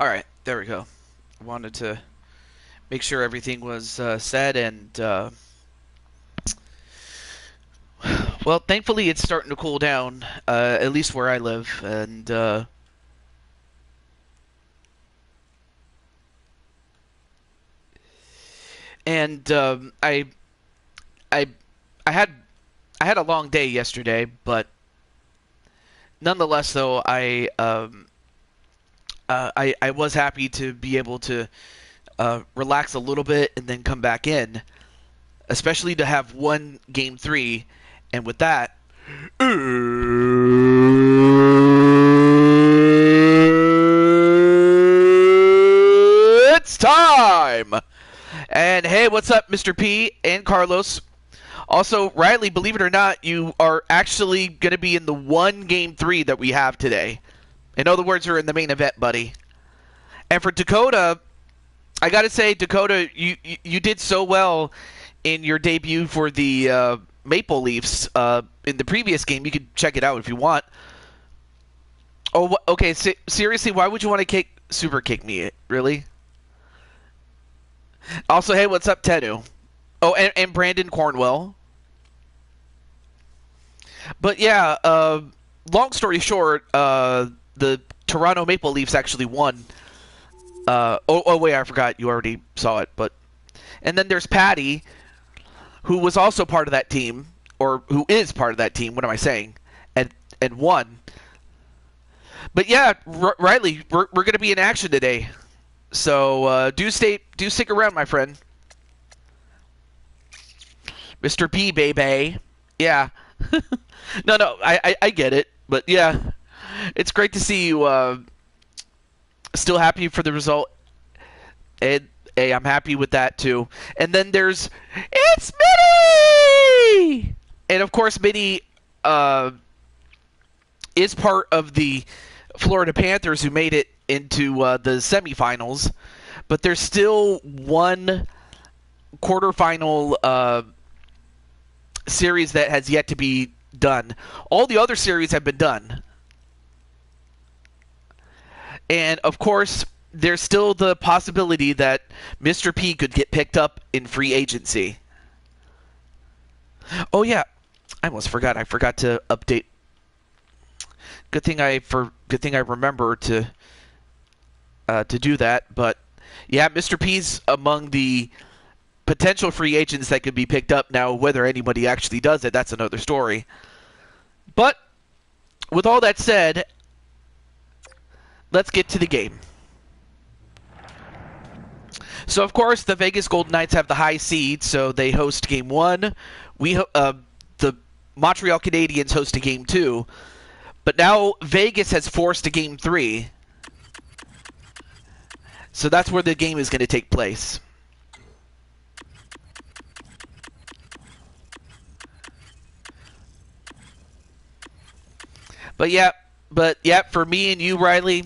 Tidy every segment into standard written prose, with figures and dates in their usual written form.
All right, there we go. I wanted to make sure everything was said, and well, thankfully it's starting to cool down, at least where I live, and I I had I had a long day yesterday, but nonetheless, though, I was happy to be able to relax a little bit and then come back in, especially to have one game three, and with that, it's time. And hey, what's up, Mr. P and Carlos? Also, Riley, believe it or not, you are actually going to be in the one game three that we have today. In other words, you're in the main event, buddy. And for Dakota, I got to say, Dakota, you did so well in your debut for the Maple Leafs in the previous game. You could check it out if you want. Oh, okay. Seriously, why would you want to super kick me? Really? Also, hey, what's up, Tenu? Oh, and Brandon Cornwell. But yeah, long story short, the Toronto Maple Leafs actually won. Wait, I forgot. You already saw it. And then there's Patty, who was also part of that team, or who is part of that team. What am I saying? And won. But yeah, Riley, we're going to be in action today. So do stick around, my friend. Mr. P, baby. Yeah. No, I get it. But yeah, it's great to see you still happy for the result. And hey, I'm happy with that too. And then it's Minnie! And of course, Minnie is part of the Florida Panthers who made it into the semifinals. But there's still one quarterfinal series that has yet to be done. All the other series have been done. And of course, there's still the possibility that Mr. P could get picked up in free agency. Oh yeah, I almost forgot. I forgot to update. Good thing I remember to do that. But yeah, Mr. P's among the potential free agents that could be picked up. Now, whether anybody actually does it, that's another story. But with all that said, let's get to the game. So, of course, the Vegas Golden Knights have the high seed, so they host Game 1. The Montreal Canadiens host a Game 2. But now Vegas has forced a Game 3. So that's where the game is going to take place. But yeah, for me and you, Riley,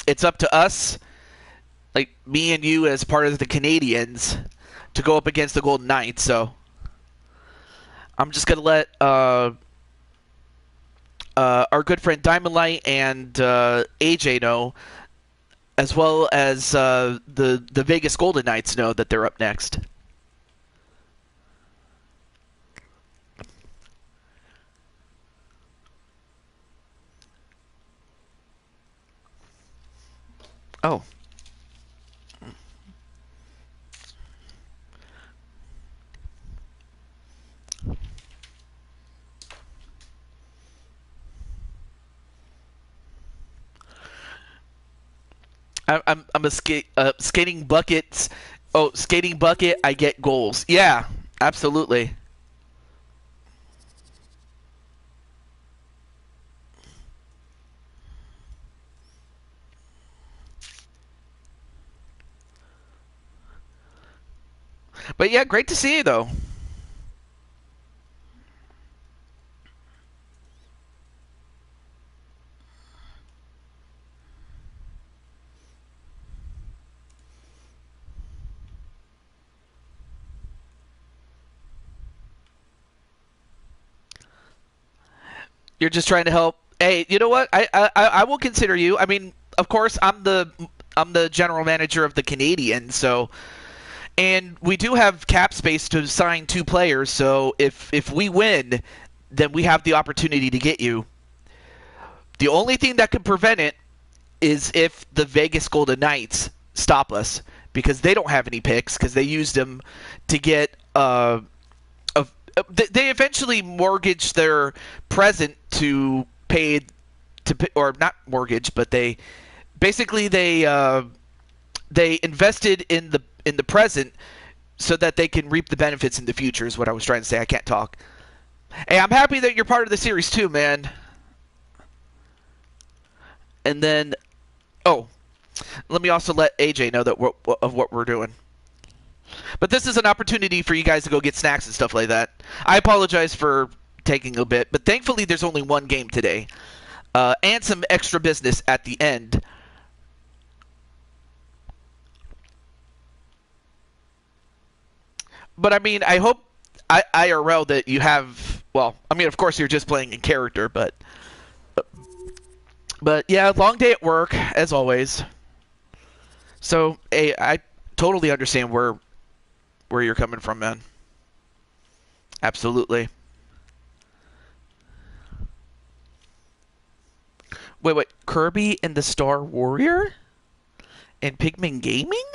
it's up to us, like me and you as part of the Canadiens, to go up against the Golden Knights. So I'm just gonna let our good friend Diamond Light and AJ know, as well as the Vegas Golden Knights know that they're up next. Oh. I'm a skating buckets. Oh, skating bucket. I get goals. Yeah, absolutely. But yeah, great to see you though. You're just trying to help. Hey, you know what? I will consider you. I mean, of course, I'm I'm the general manager of the Canadian, so and we do have cap space to sign 2 players. So if we win, then we have the opportunity to get you. The only thing that could prevent it is if the Vegas Golden Knights stop us, because they don't have any picks because they used them to get they eventually mortgaged their present to pay or not mortgage, but they basically they invested in the present so that they can reap the benefits in the future. Is what I was trying to say. I can't talk. Hey, I'm happy that you're part of the series too, man. And then, oh, let me also let AJ know that of what we're doing. But this is an opportunity for you guys to go get snacks and stuff like that. I apologize for taking a bit, but thankfully there's only one game today. And some extra business at the end. But I mean, I hope IRL that you have, well, I mean, of course you're just playing in character, but yeah, long day at work, as always. So, hey, I totally understand where you're coming from, man. Absolutely. Wait, Kirby and the Star Warrior? And Pigman Gaming?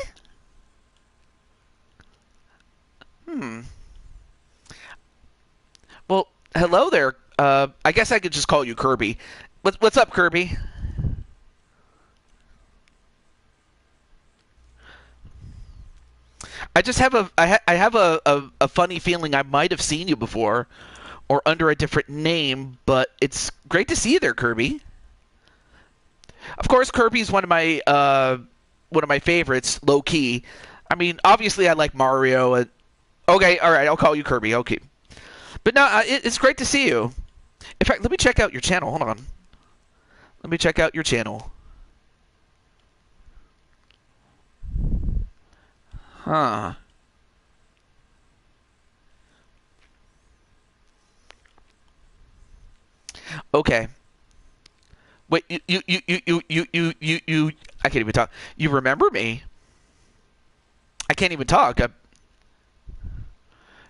Well, hello there. I guess I could just call you Kirby. What's up, Kirby? I just have I have a funny feeling I might have seen you before, or under a different name. But it's great to see you there, Kirby. Of course, Kirby's one of my favorites, low key. I mean, obviously, I like Mario. Okay, all right, I'll call you Kirby. Okay, but no, it's great to see you. In fact, let me check out your channel. Hold on. Let me check out your channel. Huh. Okay. Wait, you I can't even talk. You remember me? I can't even talk.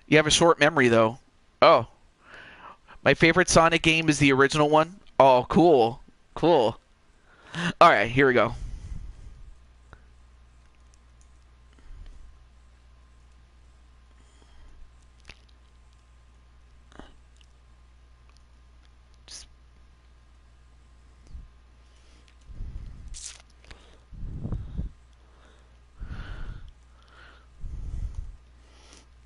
You have a short memory, though. Oh. My favorite Sonic game is the original one. Oh, cool. Cool. All right, here we go.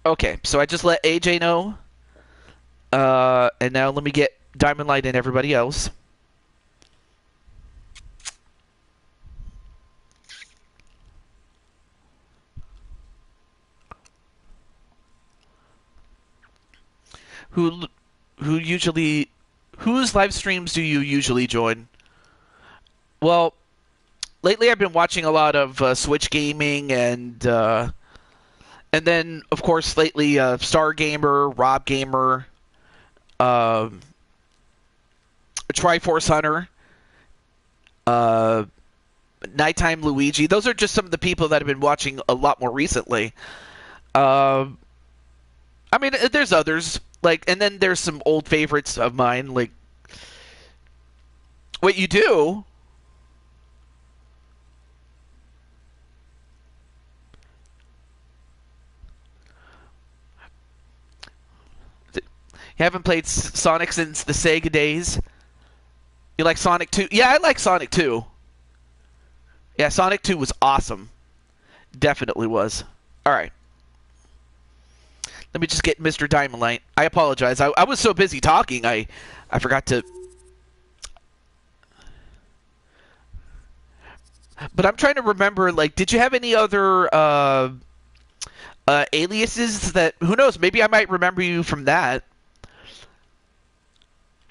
Okay, so I just let AJ know. And now let me get Diamond Light and everybody else. Who usually whose live streams do you usually join? Well, lately I've been watching a lot of Switch gaming and then of course lately Star Gamer, Rob Gamer, Triforce Hunter, Nighttime Luigi. Those are just some of the people that have been watching a lot more recently. I mean, there's others and then there's some old favorites of mine. Like, what you do? You haven't played Sonic since the Sega days? You like Sonic 2? Yeah, I like Sonic 2. Yeah, Sonic 2 was awesome. Definitely was. All right. Let me just get Mr. Diamond Light. I apologize. I was so busy talking, I forgot to... But I'm trying to remember, did you have any other aliases that... Who knows? Maybe I might remember you from that.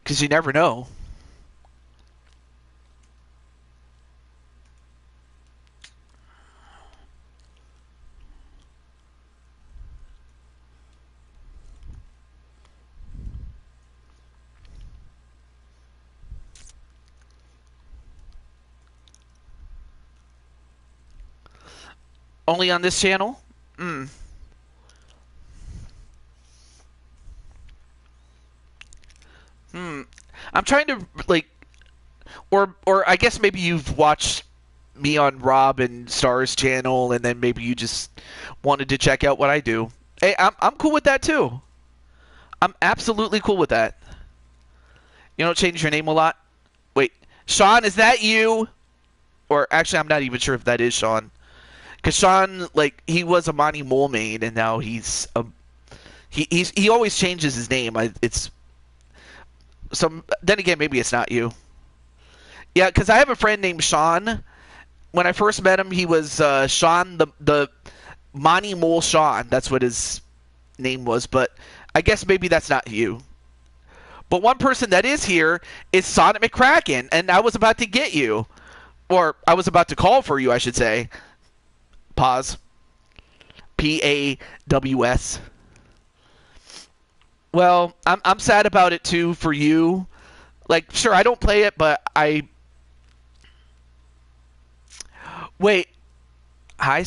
Because you never know. Only on this channel? Hmm. Hmm. I'm trying to, like, or I guess maybe you've watched me on Rob and Star's channel, and then maybe you just wanted to check out what I do. Hey, I'm cool with that too. I'm absolutely cool with that. You don't change your name a lot. Wait, Sean, is that you? Or actually, I'm not even sure if that is Sean. Because Sean, like, he was a Monty Mole main, and now he's a he always changes his name. It's some. Then again, maybe it's not you. Yeah, because I have a friend named Sean. When I first met him, he was Sean the Monty Mole Sean. That's what his name was. But I guess maybe that's not you. But one person that is here is Sonic McCracken, and I was about to get you, or I was about to call for you, I should say. Pause. PAWS. Well, I'm sad about it too for you. Like, sure, I don't play it, but I. Wait. Hi.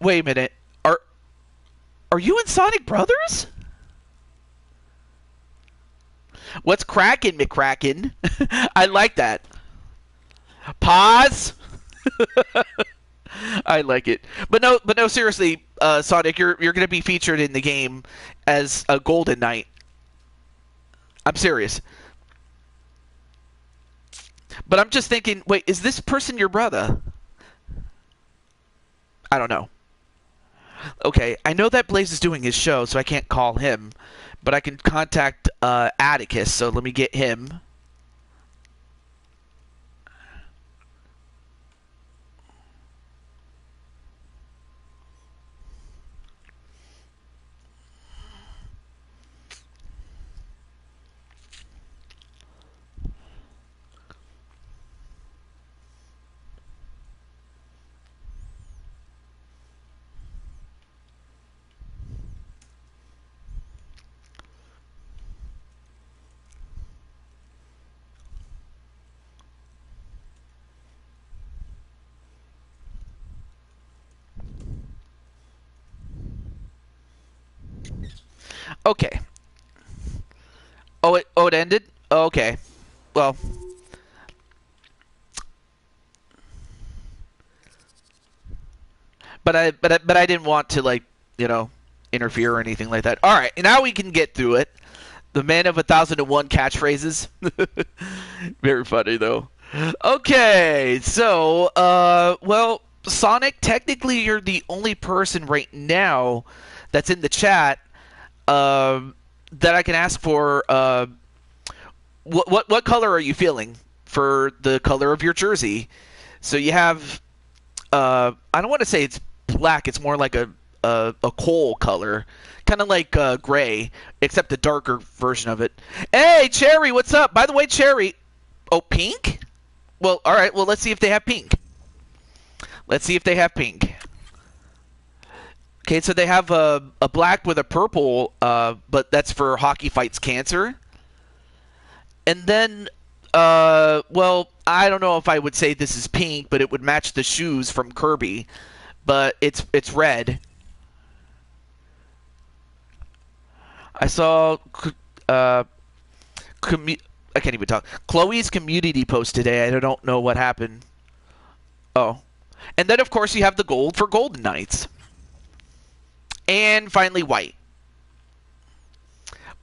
Wait a minute. Are you in Sonic Brothers? What's cracking, McCracken? I like that. Pause. I like it, but no, seriously, Sonic, you're gonna be featured in the game as a Golden Knight. I'm serious. But I'm just thinking, wait, is this person your brother? I don't know. Okay, I know that Blaze is doing his show, so I can't call him, but I can contact Atticus. So let me get him. Okay. Oh, it ended? Oh, okay. Well, but I didn't want to, like, interfere or anything like that. All right, now we can get through it. The man of 1,001 catchphrases. Very funny though. Okay, so well, Sonic, technically you're the only person right now that's in the chat that I can ask for. What color are you feeling for the color of your jersey? So you have. I don't want to say it's black. It's more like a coal color, kind of like gray, except a darker version of it. Hey, Cherry, what's up? By the way, Cherry. Oh, pink? Well, all right. Well, let's see if they have pink. Let's see if they have pink. Okay, so they have a black with a purple, but that's for Hockey Fights Cancer. And then, well, I don't know if I would say this is pink, but it would match the shoes from Kirby. But it's red. I saw I can't even talk. Chloe's community post today. I don't know what happened. Oh. And then, of course, you have the gold for Golden Knights. And finally, white.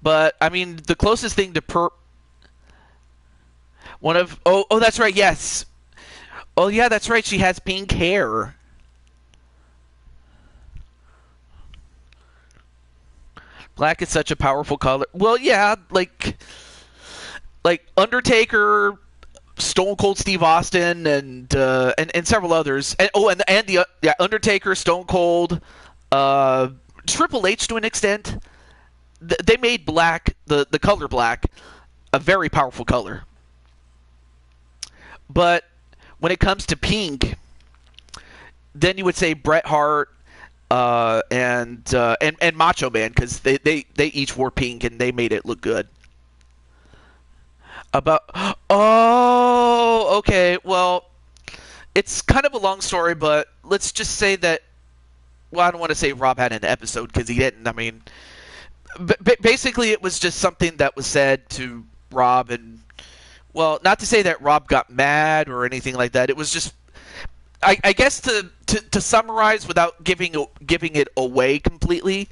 But, I mean, the closest thing to one of... Oh, that's right, yes. Oh, yeah, that's right. She has pink hair. Black is such a powerful color. Well, yeah, like Undertaker, Stone Cold Steve Austin, and several others. And the Undertaker, Stone Cold, Triple H to an extent. They made black, the color black, a very powerful color. But when it comes to pink, then you would say Bret Hart and Macho Man, because they each wore pink and they made it look good. Okay, well, it's kind of a long story, but let's just say that well, I don't want to say Rob had an episode because he didn't. I mean, basically it was just something that was said to Rob, and well, not to say that Rob got mad or anything like that. It was just, I guess to summarize without giving it away completely,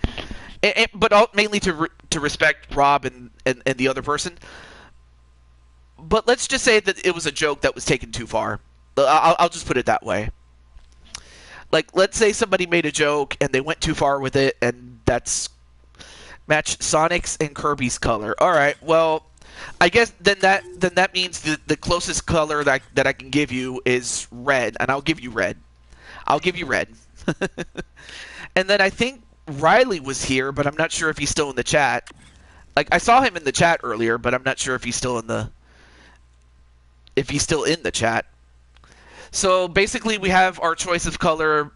but mainly to respect Rob and the other person. But let's just say that it was a joke that was taken too far. I'll just put it that way. Like, let's say somebody made a joke and they went too far with it, and that's match Sonic's and Kirby's color. All right, well, I guess then that means the closest color that I can give you is red, and I'll give you red. I'll give you red. And then I think Riley was here, but I'm not sure if he's still in the chat. Like, I saw him in the chat earlier, but I'm not sure if he's still in the chat. So basically we have our choice of color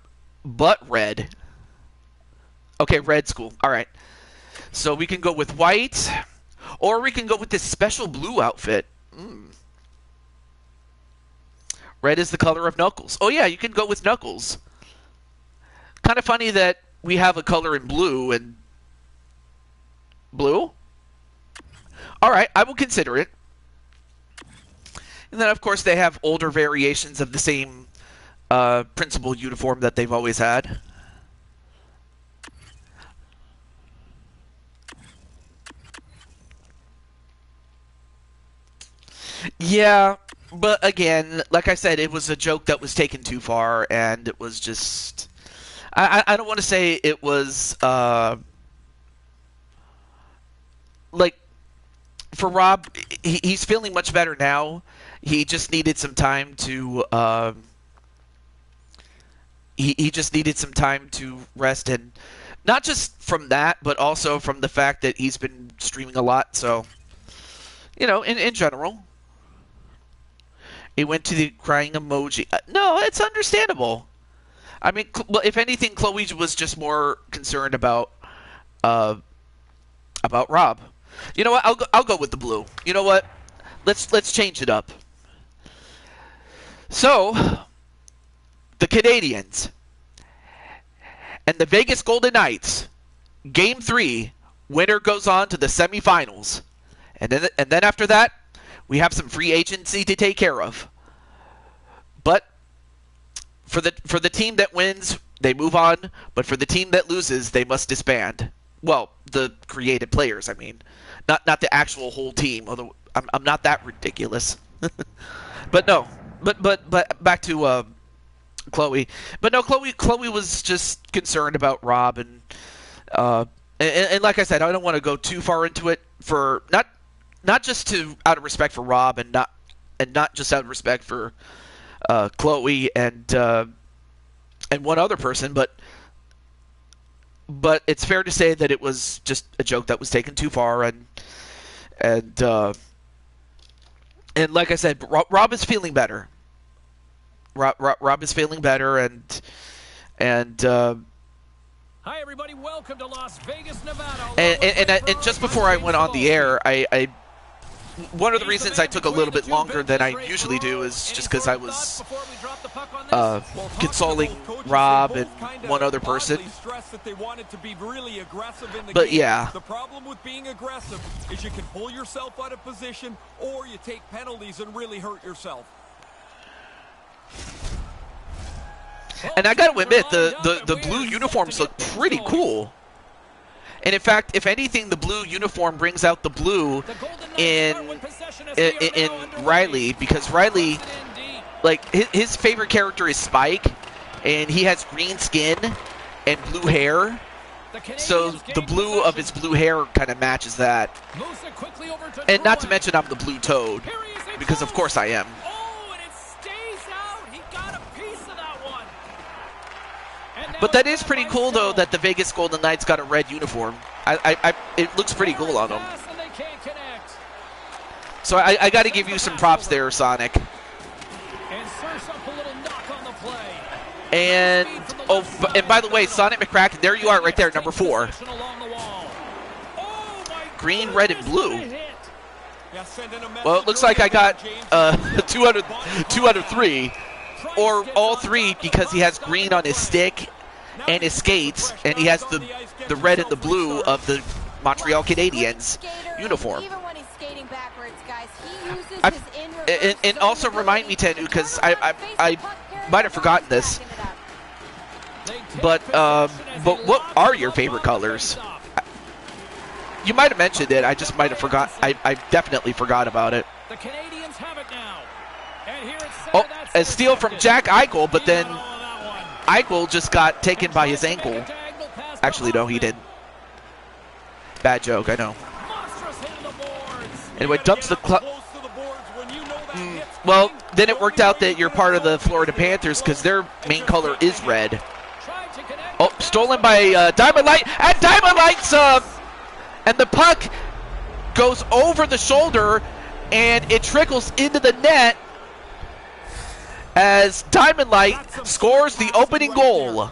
but red. Okay, red's cool. All right. So we can go with white, or we can go with this special blue outfit. Red is the color of Knuckles. Oh yeah, you can go with Knuckles. Kind of funny that we have a color in blue and blue. All right, I will consider it. And then, of course, they have older variations of the same principal uniform that they've always had. Yeah, but again, like I said, it was a joke that was taken too far, and it was just... I don't want to say it was... like, for Rob, he's feeling much better now. He just needed some time to... he just needed some time to rest, and not just from that, but also from the fact that he's been streaming a lot, so... You know, in general... He went to the crying emoji. No, it's understandable. I mean, if anything, Chloe was just more concerned about Rob. You know what? I'll go with the blue. You know what? Let's change it up. So, the Canadians and the Vegas Golden Knights, Game 3, winner goes on to the semifinals, and then after that, we have some free agency to take care of. But for the team that wins, they move on. But for the team that loses, they must disband. Well, the created players, I mean, not the actual whole team. Although I'm not that ridiculous. But no, but back to Chloe. But no, Chloe was just concerned about Rob, and like I said, I don't want to go too far into it for not just out of respect for Rob, and not just out of respect for Chloe and one other person, but it's fair to say that it was just a joke that was taken too far, and like I said, Rob is feeling better. Rob is feeling better, and hi everybody, welcome to Las Vegas, Nevada. And just before I went on the air, I one of the reasons I took a little bit longer than I usually do is just because I was consoling Rob and one other person. But yeah. The problem with being aggressive is you can pull yourself out of position, or you take penalties and really hurt yourself. And I got to admit, the blue uniforms look pretty cool. And in fact, if anything, the blue uniform brings out the blue in Riley, because Riley, like, his favorite character is Spike, and he has green skin and blue hair. So the blue of his blue hair kind of matches that. And not to mention I'm the blue Toad, because of course I am. But that is pretty cool, though, that the Vegas Golden Knights got a red uniform. It looks pretty cool on them. So I got to give you some props there, Sonic. And by the way, Sonic McCracken, there you are right there, number 4. Green, red, and blue. Well, it looks like I got 2 out of 3. Or all 3, because he has green on his stick and his skates, and he has the red and the blue of the Montreal Canadiens uniform. And also remind me, Tenu, because I might have forgotten this, but what are your favorite colors? You might have mentioned it. I just might have forgot. I definitely forgot about it. The Canadians have it now. And here it's Oh, a steal from Jack Eichel, but then Eichel just got taken by his ankle. Actually, no, he didn't. Bad joke, I know. Anyway, dumps the well, then it worked out that you're part of the Florida Panthers because their main color is red. Oh, stolen by Diamond Light, and Diamond Light's and the puck goes over the shoulder, and it trickles into the net as Diamond Light scores the opening goal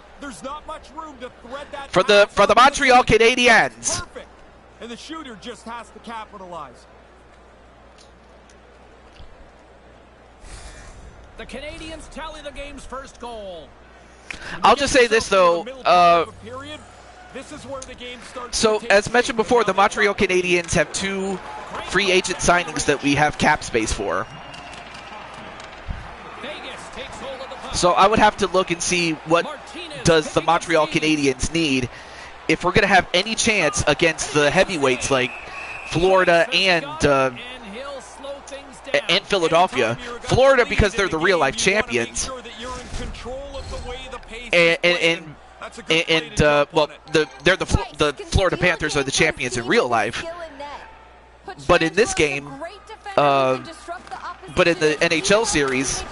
for the Montreal Canadiens. And the shooter just has to capitalize. The Canadians tally the game's first goal. I'll just say this though. So, as mentioned before, the Montreal Canadiens have 2 free agent signings that we have cap space for. So I would have to look and see what does the Montreal Canadiens need if we're going to have any chance against the heavyweights like Florida and Philadelphia. Florida because they're the real-life champions. Well, the Florida Panthers are the champions in real life, but in this game, but in the NHL series,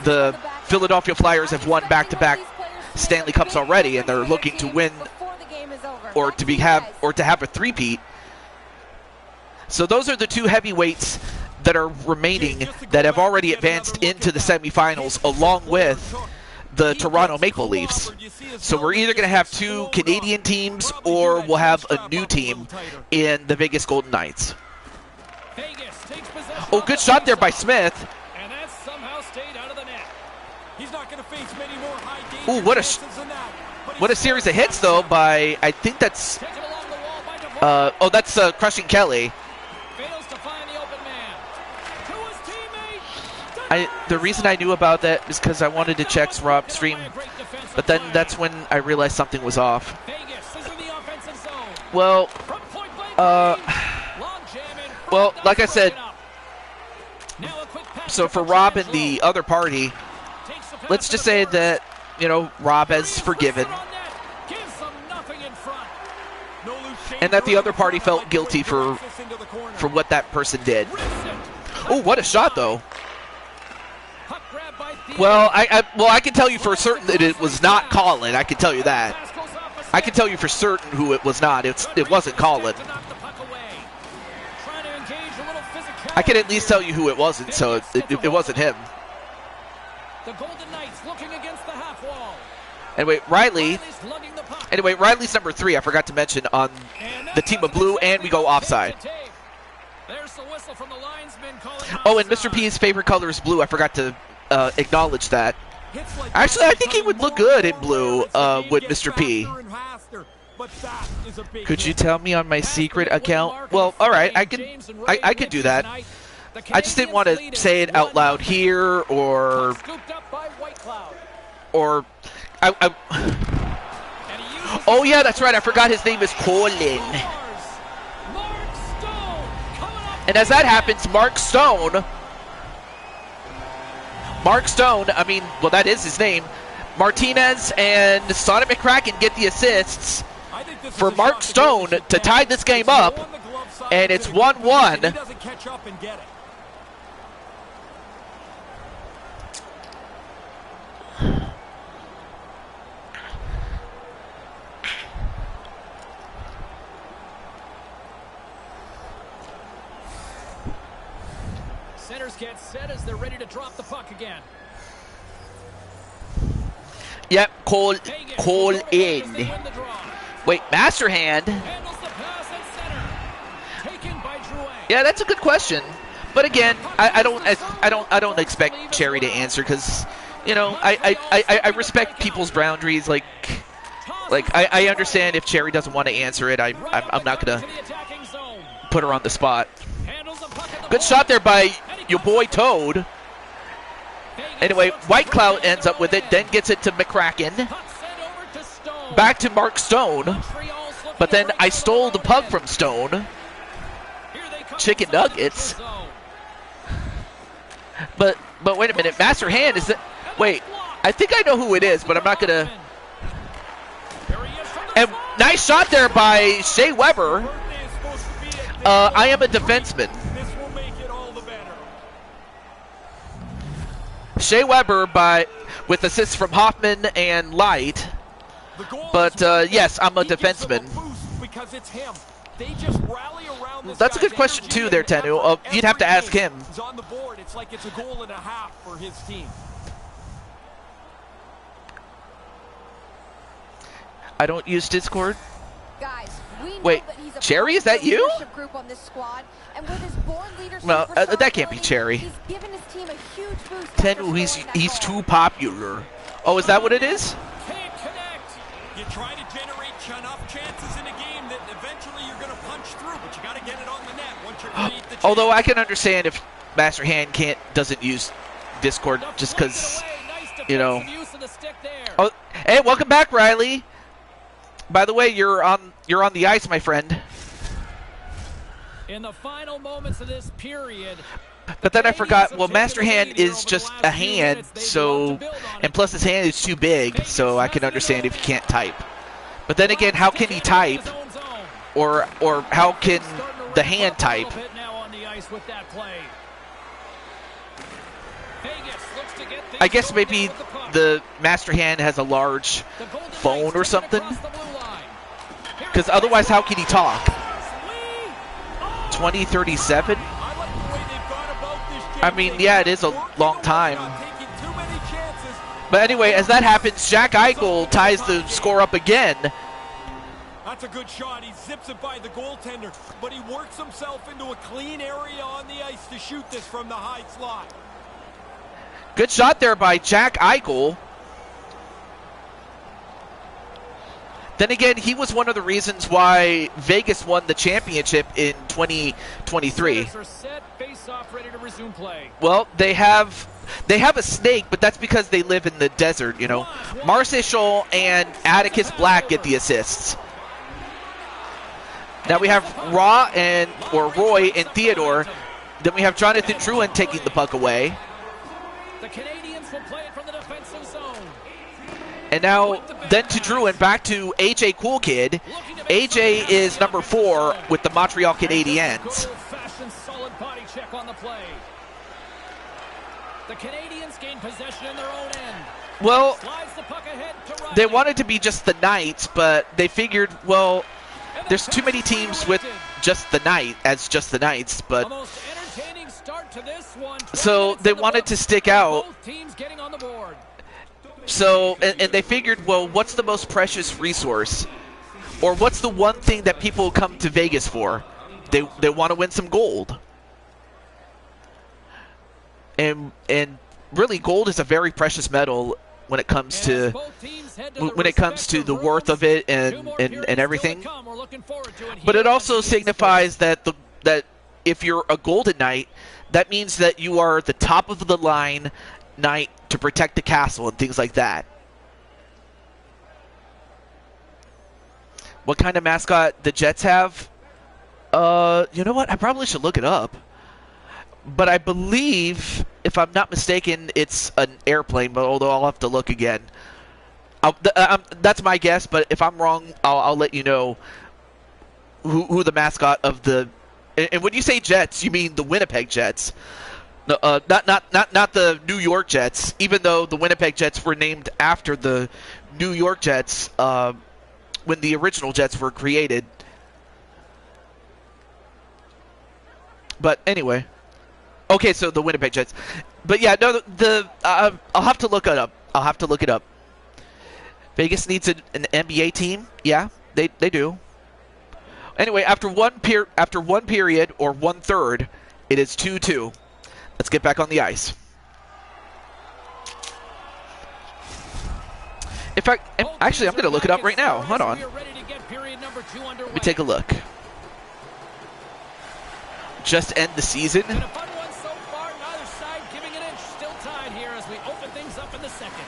the Philadelphia Flyers have won back-to-back Stanley Cups already, and they're looking to win or to have a three-peat. So those are the 2 heavyweights that are remaining that have already advanced into the semifinals, along with the Toronto Maple Leafs. So we're either going to have 2 Canadian teams or we'll have a new team in the Vegas Golden Knights. Oh, good shot there by Smith. And that somehow stayed out of the net. He's not going to face many more high Ooh, what a series of hits though by, I think that's that's Crushing Kelly. Fails to find the open man. To his teammate. The reason I knew about that is because I wanted to check Rob stream, but then that's when I realized something was off. Well, well, like I said, so for Rob and the other party, let's just say that, you know, Rob has forgiven, and that the other party felt guilty for what that person did. Oh, what a shot, though. Well, I can tell you for certain that it was not Colin. I can tell you that. I can tell you for certain who it was not. It wasn't Colin. I can at least tell you who it wasn't, so it wasn't him. The Golden Knights looking against the half wall. Anyway, Riley's number 3, I forgot to mention, on the team of blue, and we go offside. Oh, and Mr. P's favorite color is blue. I forgot to acknowledge that. Actually, I think he would look good in blue with Mr. P. Could you tell me on my secret account? Well, all right, I could do that. I just didn't want to say it out loud here, or oh yeah, that's right. I forgot his name is Colin. And as that happens, Mark Stone. I mean, well, that is his name. Martinez and Sonic McCracken get the assists for Mark Stone to tie this game up, and it's 1-1. Centers get set as they're ready to drop the puck again. Yep, call in. Wait, master hand? Yeah, that's a good question. But again, I don't expect Cherry to answer because you know, I respect people's boundaries. Like I understand if Cherry doesn't want to answer it. I'm not gonna put her on the spot. Good shot there by your boy Toad. Anyway, White Cloud ends up with it, then gets it to McCracken. Back to Mark Stone. But then I stole the puck from Stone. Chicken nuggets. But wait a minute, Master Hand is it? Wait, I think I know who it is, but I'm not gonna. And nice shot there by Shea Weber. I am a defenseman. Shea Weber with assists from Hoffman and Light. But yes, I'm a defenseman. That's a good question too there, Tenu. You'd have to ask him. It's like it's a goal and a half for his team. I don't use Discord. Guys, wait, Cherry, is that you? Group on this squad, and with his born leadership well, that can't be Cherry. He's given his team a huge boost. Tenu, he's too popular. Oh, is that what it is? Can't connect. You try to generate enough chances in a game that eventually you're going to punch through, but you got to get it on the net once you create the chance. Although I can understand if Master Hand doesn't use Discord just because, you know. Oh, hey, welcome back, Riley. By the way, you're on the ice, my friend. In the final moments of this period. But then I forgot, well, Master Hand is just a hand, so, and plus his hand is too big, so I can understand if he can't type. But then again, how can he type? Or how can the hand type? I guess maybe the Master Hand has a large phone or something. Because otherwise, how can he talk? 2037? I mean, yeah, it is a long time. But anyway, as that happens, Jack Eichel ties the score up again. That's a good shot. He zips it by the goaltender, but he works himself into a clean area on the ice to shoot this from the high slot. Good shot there by Jack Eichel. Then again, he was one of the reasons why Vegas won the championship in 2023. Well, they have a snake, but that's because they live in the desert, you know. Marcial and Atticus Black get the assists. Now we have Roy and Theodore. Then we have Jonathan Drouin taking the puck away. The Canadians will play it from the defensive zone. And now, then to Drouin, back to AJ Cool Kid. AJ is number 4 with the Montreal Canadiens. Solid body check on the play. The Canadians gain possession in their own end. Well, they wanted to be just the Knights, but they figured, well, there's too many teams with just the Knights, but so they wanted to stick out. So, and they figured, well, what's the most precious resource? Or what's the one thing that people come to Vegas for? They want to win some gold. And really, gold is a very precious metal when it comes to the worth of it and everything. But it also signifies that that if you're a Golden Knight, that means that you are the top of the line knight to protect the castle and things like that. What kind of mascot the Jets have? You know what? I probably should look it up. But I believe, if I'm not mistaken, it's an airplane, but although I'll have to look again. That's my guess, but if I'm wrong, I'll let you know who the mascot of the... And when you say Jets, you mean the Winnipeg Jets. No, not the New York Jets, even though the Winnipeg Jets were named after the New York Jets when the original Jets were created. But anyway. Okay, so the Winnipeg Jets. But yeah, no, I'll have to look it up. I'll have to look it up. Vegas needs an NBA team. Yeah, they do. Anyway, after one period or 1/3, it is 2-2. Let's get back on the ice. In fact, actually, I'm going to look it up right now. Hold on. Let me take a look. Just end the season. Been a fun one so far. Neither side giving an inch. Still tied here as we open things up in the second.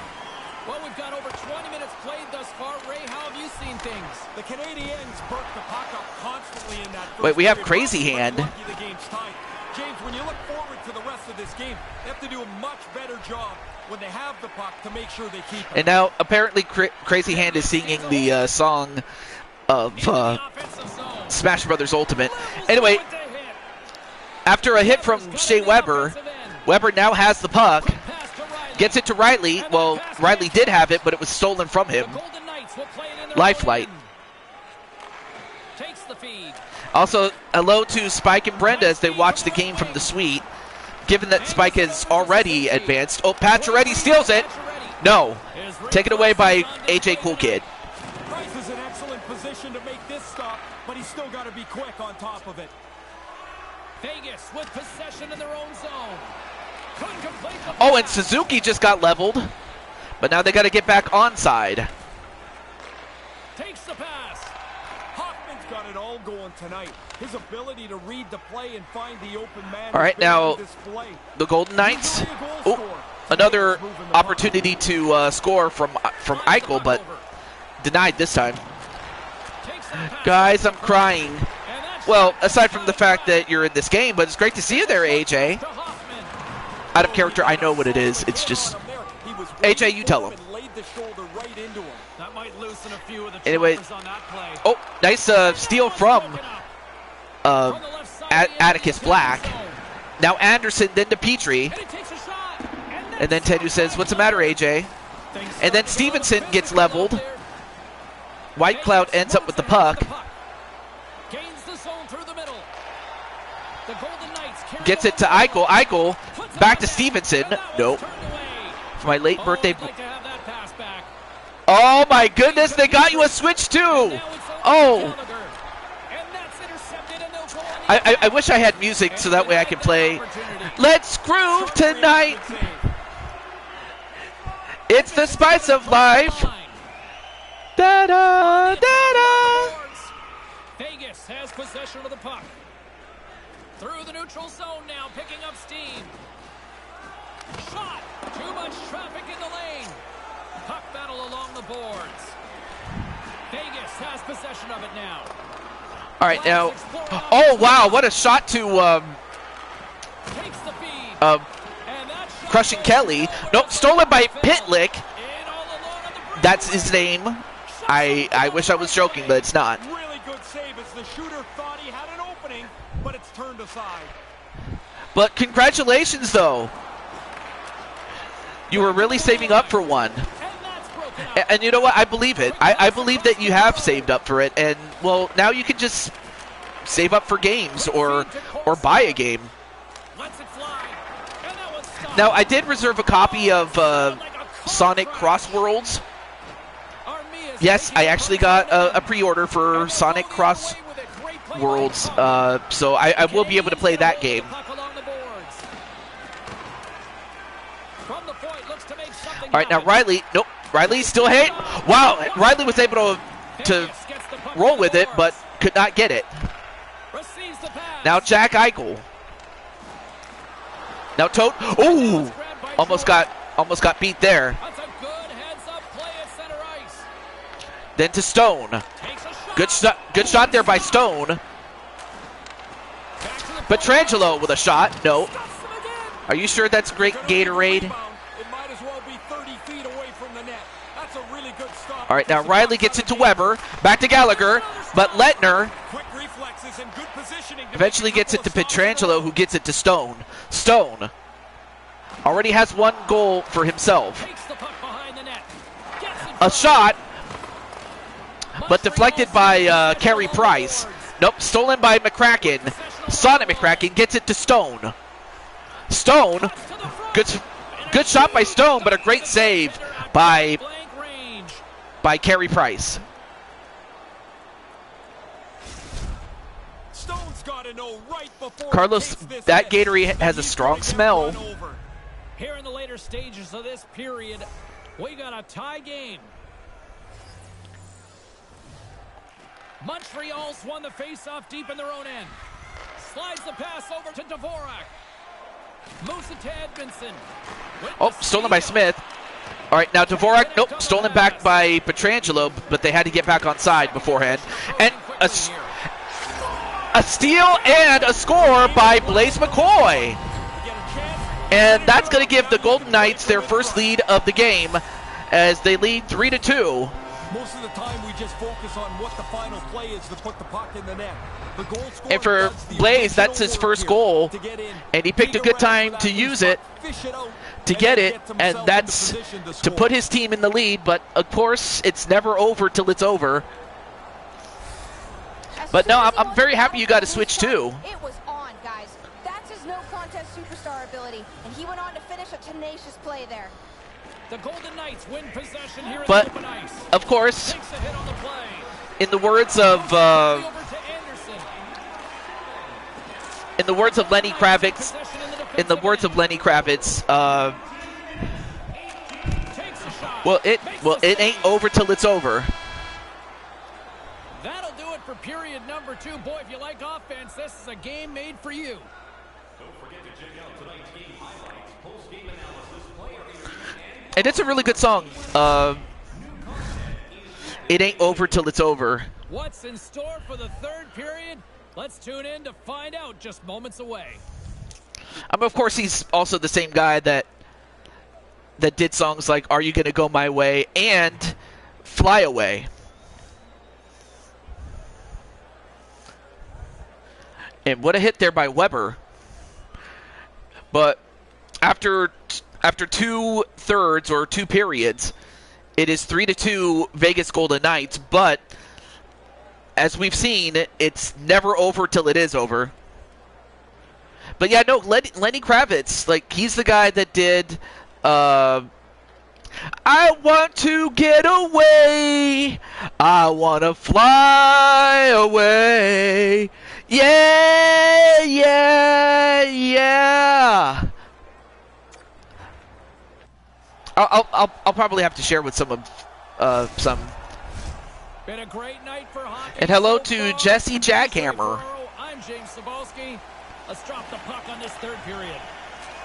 Well, we've got over 20 minutes played thus far. Ray, how have you seen things? The Canadiens burnt the puck up constantly in that first Wait, we have period. Crazy Hand. Lucky the game's tied. James, when you look forward to the rest of this game, they have to do a much better job when they have the puck to make sure they keep it. And now, apparently, Crazy Hand is singing the song of Smash Brothers Ultimate. Anyway, after a hit from Shea Weber, Weber now has the puck, gets it to Riley. Well, Riley did have it, but it was stolen from him. Lifelight. Takes the feed. Also, hello to Spike and Brenda as they watch the game from the suite. Given that Spike has already advanced. Oh, Pacioretty steals it. No. Taken away by AJ Cool Kid. Price is in excellent position to make this stop, but he's still got to be quick on top of it. Vegas with possession in their own zone. Couldn't complete the Oh, and pass. Suzuki just got leveled. But now they got to get back onside. Takes the pass. Hoffman's got it all going tonight. His ability to read the play and find the open man. All right, has been now on display. the Golden Knights. He's really a goal Oh, scorer. another opportunity to score from Eichel, but denied this time. Takes the pass. Guys, I'm crying. And that's Well, aside from the fact that you're in this game, but it's great to see you there, AJ. to Hoffman. Out of character, I know what it is. It's just, AJ, you tell him. That might loosen a few of the Anyway. choppers on that play. Oh, nice steal from Atticus Black. Now Anderson, then to Petrie. And he takes a shot. And then Tenu says, what's the matter, AJ? And then Stevenson gets leveled. White Cloud ends up with the puck. Gains the zone through the middle. The Golden Knights carry Gets it to Eichel. Eichel back to Stevenson. Nope. For my late birthday. Oh my goodness, they got you a switch too. Oh. I wish I had music so that way I could play Let's Groove Tonight. It's the spice of life. Da-da, da-da. Vegas has possession of the puck. Through the neutral zone now, picking up steam. Shot. Too much traffic in the lane. Puck battle along the boards. Vegas has possession of it now. All right, now. Oh, wow, what a shot to Takes the feed. uh, And that shot Crushing goes Kelly. forward. Nope, stolen by Pitlick. In all alone on the break. That's his name. I wish I was joking, but it's not. Really good save as the shooter thought he had an opening, but it's turned aside. But congratulations, though. You were really saving up for one. And that's broken up. And you know what? I believe it. I believe that you have saved up for it. And, well, now you can just save up for games or buy a game. Lets it fly. And that one's stopped. Now, I did reserve a copy of Sonic Cross Worlds. Armia's Yes, taking I the actually puck got a pre-order for Sonic Cross Worlds, so I will be able to play that game. All right, now Riley. Nope, Riley's still hit. Wow, Riley was able to roll with it, but could not get it. Now Jack Eichel. Now Tote. Ooh, almost got beat there. That's a good heads-up play at center ice. Then to Stone. Takes a shot. Good shot there by Stone. Back to the Petrangelo with a shot. No. Stops him again. Are you sure that's great Gatorade? It might as well be 30 feet away from the net. That's a really good stop. All right, now Riley gets it to Weber. Back to Gallagher, but Lettner Quick reflexes and good positioning. eventually gets it to Petrangelo, who gets it to Stone. Stone already has one goal for himself. Takes the puck behind the net. Gets it A shot, but deflected by Carey Price. Nope, stolen by McCracken. Sonic McCracken gets it to Stone. Stone, to the front. good shot by Stone, but a great save by Blank range. Carey Price. Stone's got to know right before Carlos, he takes this that hit Gatorade has a he's strong gonna get smell. run over. Here in the later stages of this period, we got a tie game. Montreal's won the face-off deep in their own end. Slides the pass over to Dvorak. Moves it to Edmondson. Oh, stolen by Smith. All right, now Dvorak, nope, stolen back by Pietrangelo, but they had to get back on side beforehand. And a steal and a score by Blaise McCoy. And that's going to give the Golden Knights their first lead of the game as they lead 3-2. Most of the time we just focus on what the final play is to put the puck in the net. The goal scorer And for does the Blaise, that's his original first work goal, here to get in, and he picked a good time to use it, to get it, and that's to put his team in the lead. But of course, it's never over till it's over. But no, I'm very happy you got a switch too. It was on, guys. That's his no contest superstar ability, and he went on to finish a tenacious play there. The Golden Knights win possession here in But the open ice. of course, Takes a hit on the play. in the words of Over to Anderson. in the words of Lenny Kravitz, Takes a shot. well, it ain't over till it's over. That'll do it for period number 2. Boy, if you like offense, this is a game made for you. And it's a really good song. It ain't over till it's over. What's in store for the third period? Let's tune in to find out just moments away. Of course, he's also the same guy that did songs like "Are You Gonna Go My Way" and "Fly Away." And what a hit there by Weber. But after 2/3 or 2 periods, it is 3-2 Vegas Golden Knights. But as we've seen, it's never over till it is over. But yeah, no, Lenny Kravitz, like, he's the guy that did I want to get away, I want to fly away, yeah, yeah, yeah. I'll probably have to share with some. Been a great night for hockey. And hello so to far. Jesse Jackhammer. I'm James Cebulski. Let's drop the puck on this third period.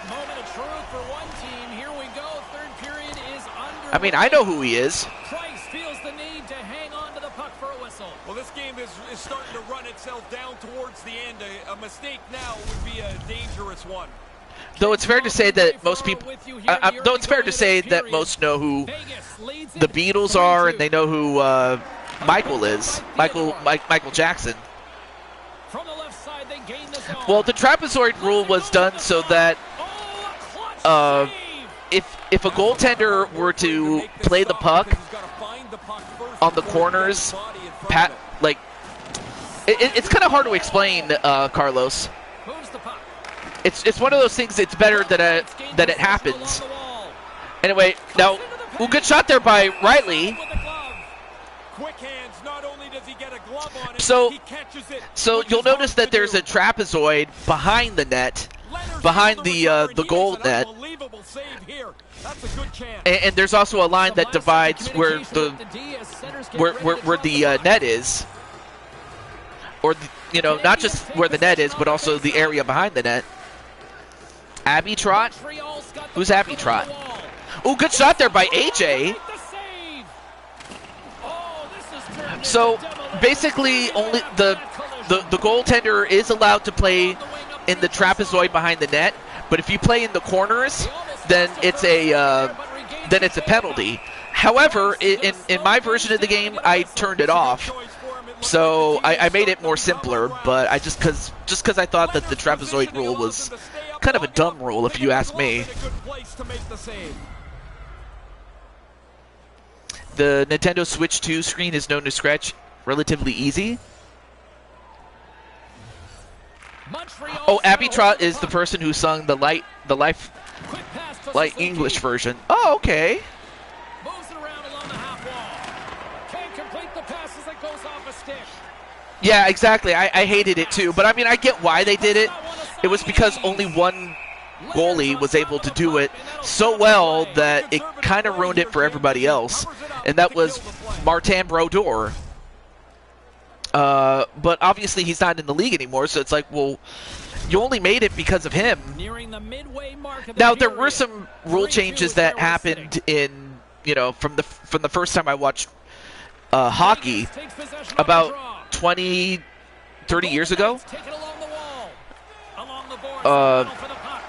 Moment of truth for one team. Here we go. Third period is underway. I mean, I know who he is. Price feels the need to hang on to the puck for a whistle. Well, this game is starting to run itself down towards the end. A mistake now would be a dangerous one. Though it's fair to say that most people, though it's fair to say that most know who the Beatles are, and they know who Michael is, Michael Jackson. From the left side, they gain the zone. Well, the trapezoid rule was done so that if a goaltender were to play the puck on the corners, it's kind of hard to explain, Carlos. Moves the puck. It's one of those things. It's better that it happens. Anyway, now, good shot there by Riley. Quick hands. Not only does he get a glove on it, So he catches it. So you'll notice that there's a trapezoid behind the net, behind the goal net, and there's also a line that divides where the net is, or not just where the net is, but also the area behind the net. Abby Trott? Who's Abby Trott? Oh, good shot there by AJ. So basically, only the goaltender is allowed to play in the trapezoid behind the net, but if you play in the corners, then it's a penalty. However, in my version of the game, I turned it off, so I made it more simpler. But I just because I thought that the trapezoid rule was kind of a dumb rule, if you ask me. The Nintendo Switch 2 screen is known to scratch relatively easy. Oh, Abby Trott is the person who sung the Light English version. Oh, okay. Yeah, exactly. I hated it too, but I mean, I get why they did it. It was because only one goalie was able to do it so well that it kind of ruined it for everybody else, and that was Martin Brodeur. But obviously he's not in the league anymore, so it's like, well, you only made it because of him. Nearing the midway mark of the Now, there period. were some rule 3-2 changes is that where we're happened sitting. in, you know, from the first time I watched hockey Vegas takes possession on the about draw. 20, 30 years ago. Take it along the wall. Along the boards, Uh, battle for the puck.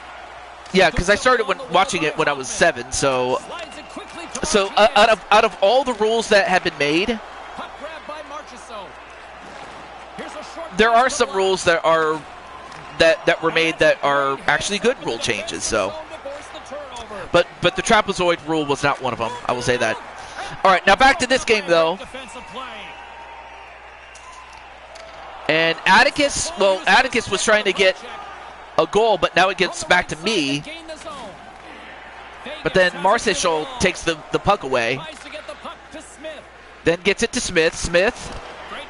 Yeah, because I started watching it when I was 7, so Slides it quickly to so Martinez. out of all the rules that have been made, Puck grab by Marchessault. Here's a short there pass are to some Block. rules that are that were made that are actually good rule changes. So, but the trapezoid rule was not one of them. I will say that. All right, now back to this game though. Defensive play. And Atticus was trying to get a goal, but now it gets back to me. But then Marchessault takes the puck away, then gets it to Smith. Smith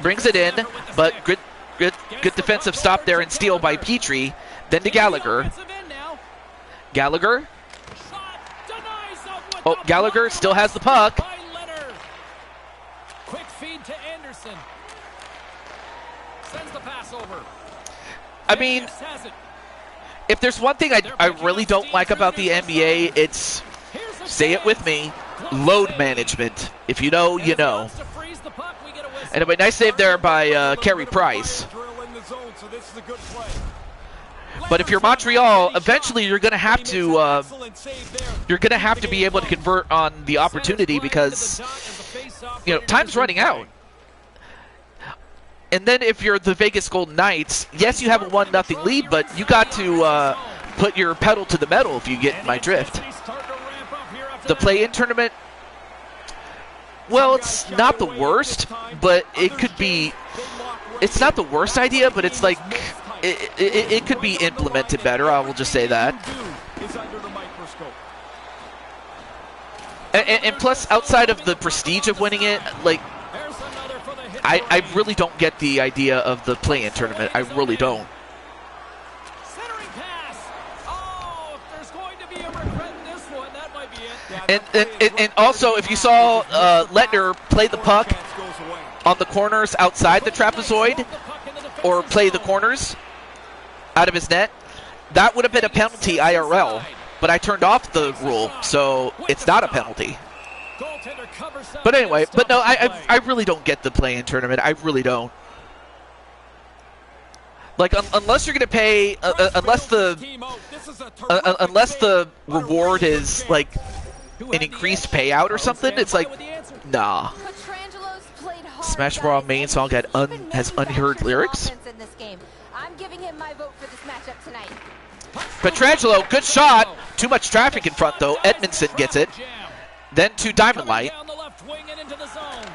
brings it in, but good defensive stop there and steal by Petrie. Then to Gallagher. Gallagher. Oh, Gallagher still has the puck. Quick feed to Anderson. Sends the pass over. I mean, if there's one thing I really don't like about the NBA, it's, say it with me, load management. If you know, you know. Anyway, nice save there by Carey Price. But if you're Montreal, eventually you're going to have to be able to convert on the opportunity because, you know, time's running out. And then if you're the Vegas Golden Knights, yes, you have a 1-0 lead, but you got to put your pedal to the metal if you get my drift. The play-in tournament, well, it's not the worst, but it could be. It's not the worst idea, but it's like it could be implemented better. I will just say that. And plus, outside of the prestige of winning it, like, I really don't get the idea of the play-in tournament. I really don't. Centering pass. Oh, if there's going to be a regret in this one, that might be it. And also, if you saw Lettner play the puck on the corners outside the trapezoid, or play the corners out of his net, that would have been a penalty IRL. But I turned off the rule, so it's not a penalty. But anyway, but no, I really don't get the play-in tournament. I really don't. Like, unless you're going to pay, unless the reward is like an increased payout or something, it's like, nah. Smash Bros. Main song has unheard lyrics. I'm giving him my vote for this matchup tonight. Pietrangelo, good shot. Too much traffic in front though. Edmondson gets it. Then to Diamond Light. Down the left wing and into the zone.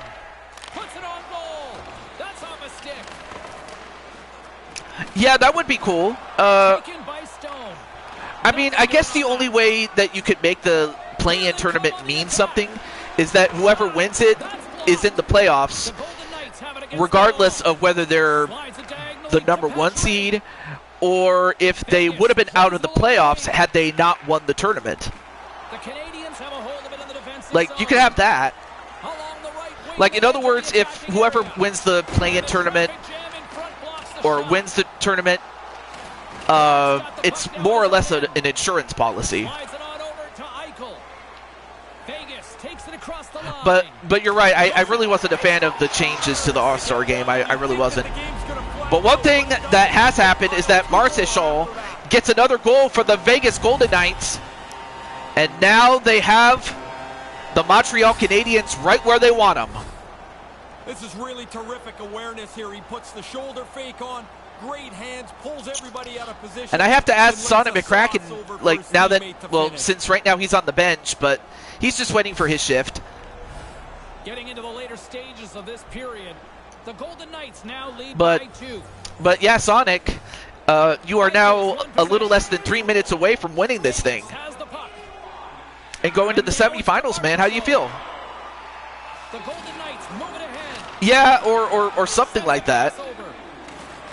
Puts it on goal. That's off a stick. Yeah, that would be cool. Taken by Stone. I mean, I guess the only way that you could make the play-in tournament mean something is that whoever wins it is in the playoffs, regardless of whether they're the #1 seed or if they would have been out of the playoffs had they not won the tournament. The Canadians have a hold of it in the defensive Like, you could have that. Along the right wing. Like, in other words, if whoever wins the play-in tournament or wins the tournament, it's more or less an insurance policy. Slides it on over to Eichel. Vegas takes it across the line. But you're right. I really wasn't a fan of the changes to the All-Star game. I really wasn't. But one thing that has happened is that Marchessault gets another goal for the Vegas Golden Knights. And now they have the Montreal Canadiens right where they want them. This is really terrific awareness here. He puts the shoulder fake on. Great hands, pulls everybody out of position. And I have to ask and Sonny lays a McCracken, sauce over like, for his now that, teammate to well, finish. since right now he's on the bench, but he's just waiting for his shift. Getting into the later stages of this period, the Golden Knights now lead But- by 2. But yeah, Sonic, you are now a little less than 3 minutes away from winning this thing Has the puck. and going to the semifinals, man. How do you feel? The Golden Knights move it ahead. Yeah, or something like that.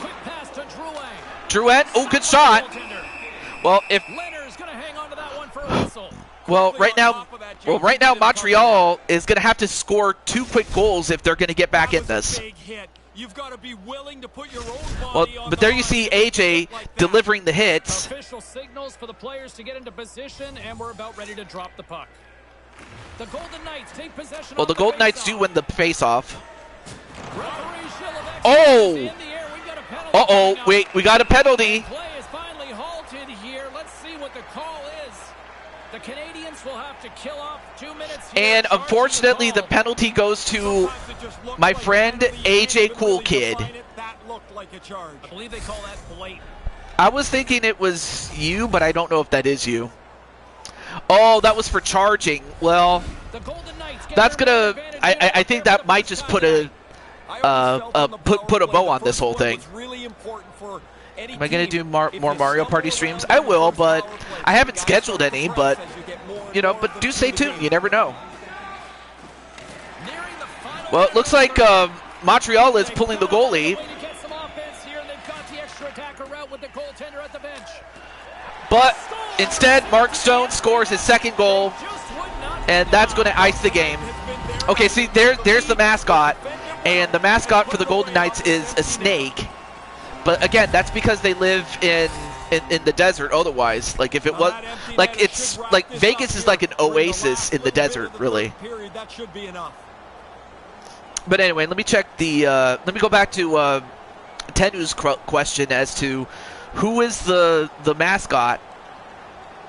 Quick pass to Drouin. Drouin, oh, good shot. Goaltender. Well, if Leonard's going to hang on to that one for a whistle. right now Montreal is going to have to score 2 quick goals if they're going to get back in this. Big hit. You've got to be willing to put your own body on but the there you line see to make AJ it like that. delivering the hits. Official signals for the players to get into position, and we're about ready to drop the puck. The Golden Knights take possession. Well, the Golden Knights do win the face-off. Oh! Uh-oh, wait, we got a penalty. Play is finally halted here. Let's see what the call is. The Canadians will have to kill off 2 minutes here. And unfortunately, the penalty goes to my friend AJ Cool Kid. That looked like a charge. I believe they call that blatant. I was thinking it was you, but I don't know if that is you. Oh, that was for charging. Well, The Golden Knights get that's their gonna. advantage I here. think that might just put a put a bow on this whole thing. Am I gonna do more Mario Party streams? I will, but I haven't scheduled any. But you know, but do stay tuned. You never know. Nearing the final Well, it looks like Montreal is pulling the goalie, way to get some offense here, and they've got the extra attacker out with the goaltender at the bench. but instead, Mark Stone scores his second goal, Just would not and that's going to ice the game. Okay, see, there's the mascot, and the mascot for the Golden Knights is a snake. But again, that's because they live in the desert. Otherwise, like if it was, like it's like Vegas is like an oasis in the desert, really. That should be enough. But anyway, let me check the. Let me go back to Tenu's question as to who is the mascot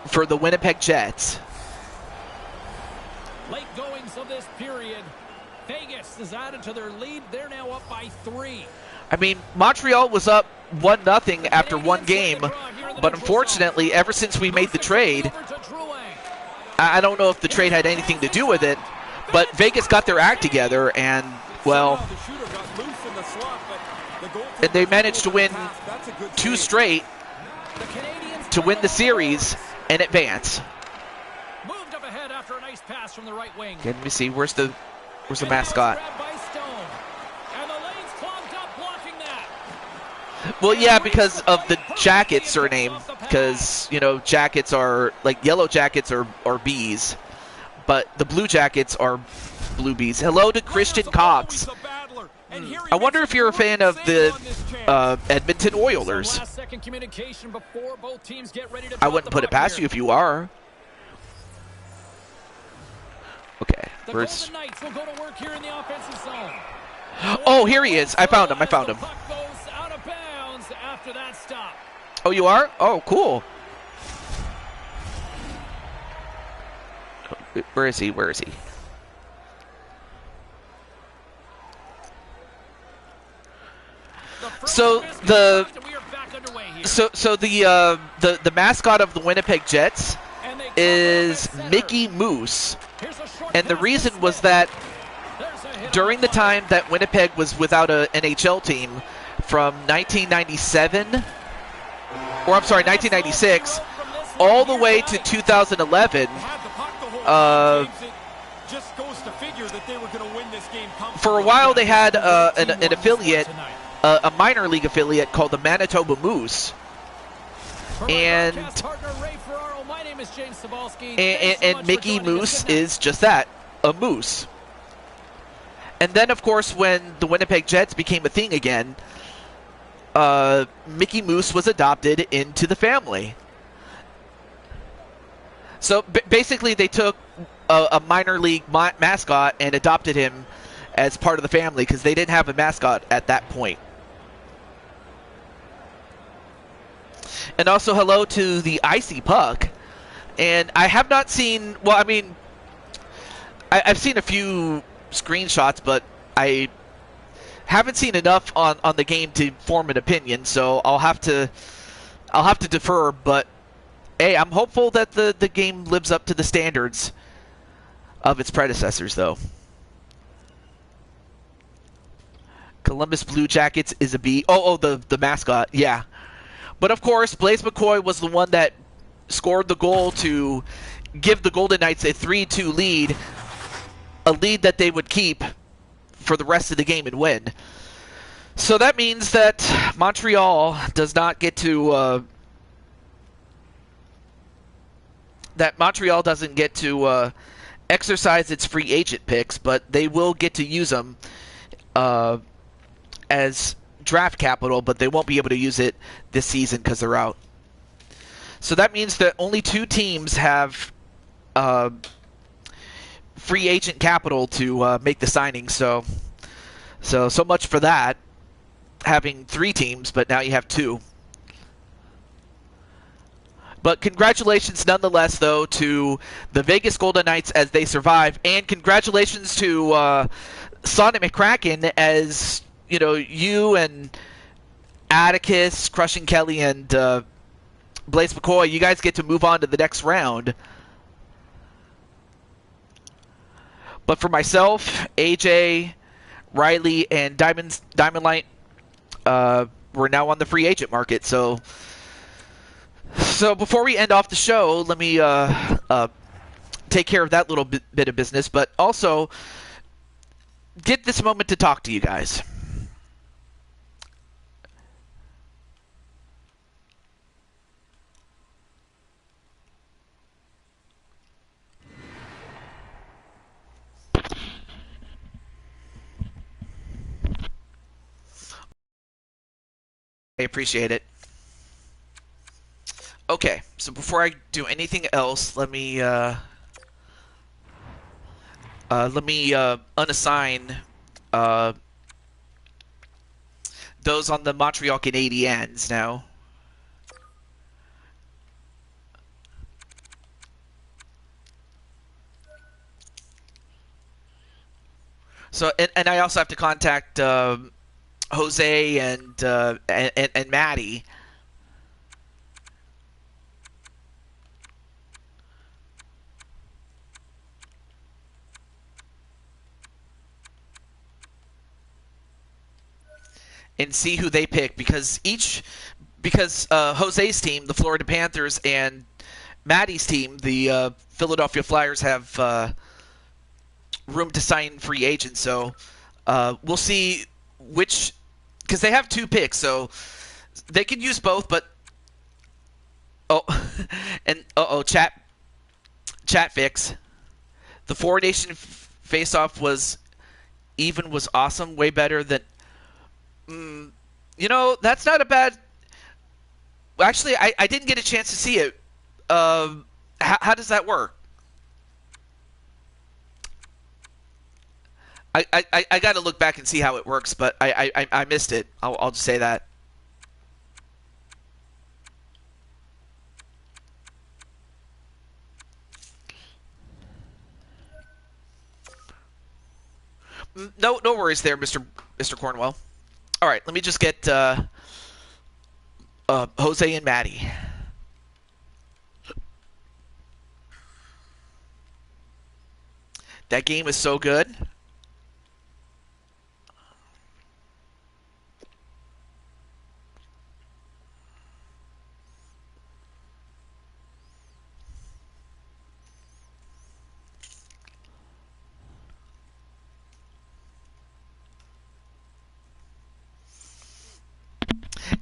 for the Winnipeg Jets. late goings of this period. Vegas is added to their lead. They're now up by 3. I mean, Montreal was up 1-0 after one game, but unfortunately, ever since we made the trade, I don't know if the trade had anything to do with it, but Vegas got their act together, and, well, and they managed to win 2 straight to win the series and advance. Moved up ahead after a nice pass from the right wing. Okay, let me see, where's the mascot? And the lane's clogged up blocking that. Well, yeah, because of the Jacket surname, because, you know, Jackets are, like, Yellow Jackets are bees, but the Blue Jackets are blue bees. Hello to Christian Cox. I wonder if you're a fan of the Edmonton Oilers. I wouldn't put it past you if you are. Okay, where's... Oh, here he is. I found him. Oh, you are? Oh, cool. Where is he? So the mascot of the Winnipeg Jets is Mickey Moose, and the reason was that during the time that Winnipeg was without an NHL team from 1996, all the way to 2011, for a while they had an affiliate, a minor league affiliate called the Manitoba Moose, and Mickey Moose is just that, a moose. And then, of course, when the Winnipeg Jets became a thing again, Mickey Moose was adopted into the family. So basically, they took a minor league mascot and adopted him as part of the family because they didn't have a mascot at that point. And also, hello to the Icy Puck. And I have not seen... Well, I mean, I've seen a few screenshots, but I haven't seen enough on the game to form an opinion. So I'll have to defer. But hey, I'm hopeful that the game lives up to the standards of its predecessors, though. Columbus Blue Jackets is a bee. Oh, the mascot, yeah. But of course, Blaise McCoy was the one that scored the goal to give the Golden Knights a 3-2 lead, a lead that they would keep for the rest of the game and win. So that means that Montreal does not get to doesn't get to exercise its free agent picks, but they will get to use them as draft capital, but they won't be able to use it this season because they're out. So that means that only 2 teams have free agent capital to make the signing. So much for that. Having 3 teams, but now you have 2. But congratulations nonetheless, though, to the Vegas Golden Knights as they survive, and congratulations to Sonic McCracken as you and Atticus, Crushing Kelly, and Blaze McCoy. You guys get to move on to the next round. But for myself, AJ, Riley, and Diamond Light, we're now on the free agent market. So before we end off the show, let me take care of that little bit of business, but also get this moment to talk to you guys. I appreciate it. Okay, so before I do anything else, let me unassign those on the Montreal Canadiens now. So and I also have to contact Jose and Maddie. And see who they pick, because Jose's team, the Florida Panthers, and Maddie's team, the Philadelphia Flyers, have room to sign free agents. So we'll see which, because they have 2 picks, so they can use both. But chat fix. The 4-Nation face-off was awesome, way better than. That's not a bad. Actually, I didn't get a chance to see it. How does that work? I got to look back and see how it works, but I missed it. I'll just say that. No worries there, Mr. Cornwell. All right, let me just get Jose and Maddie. That game is so good.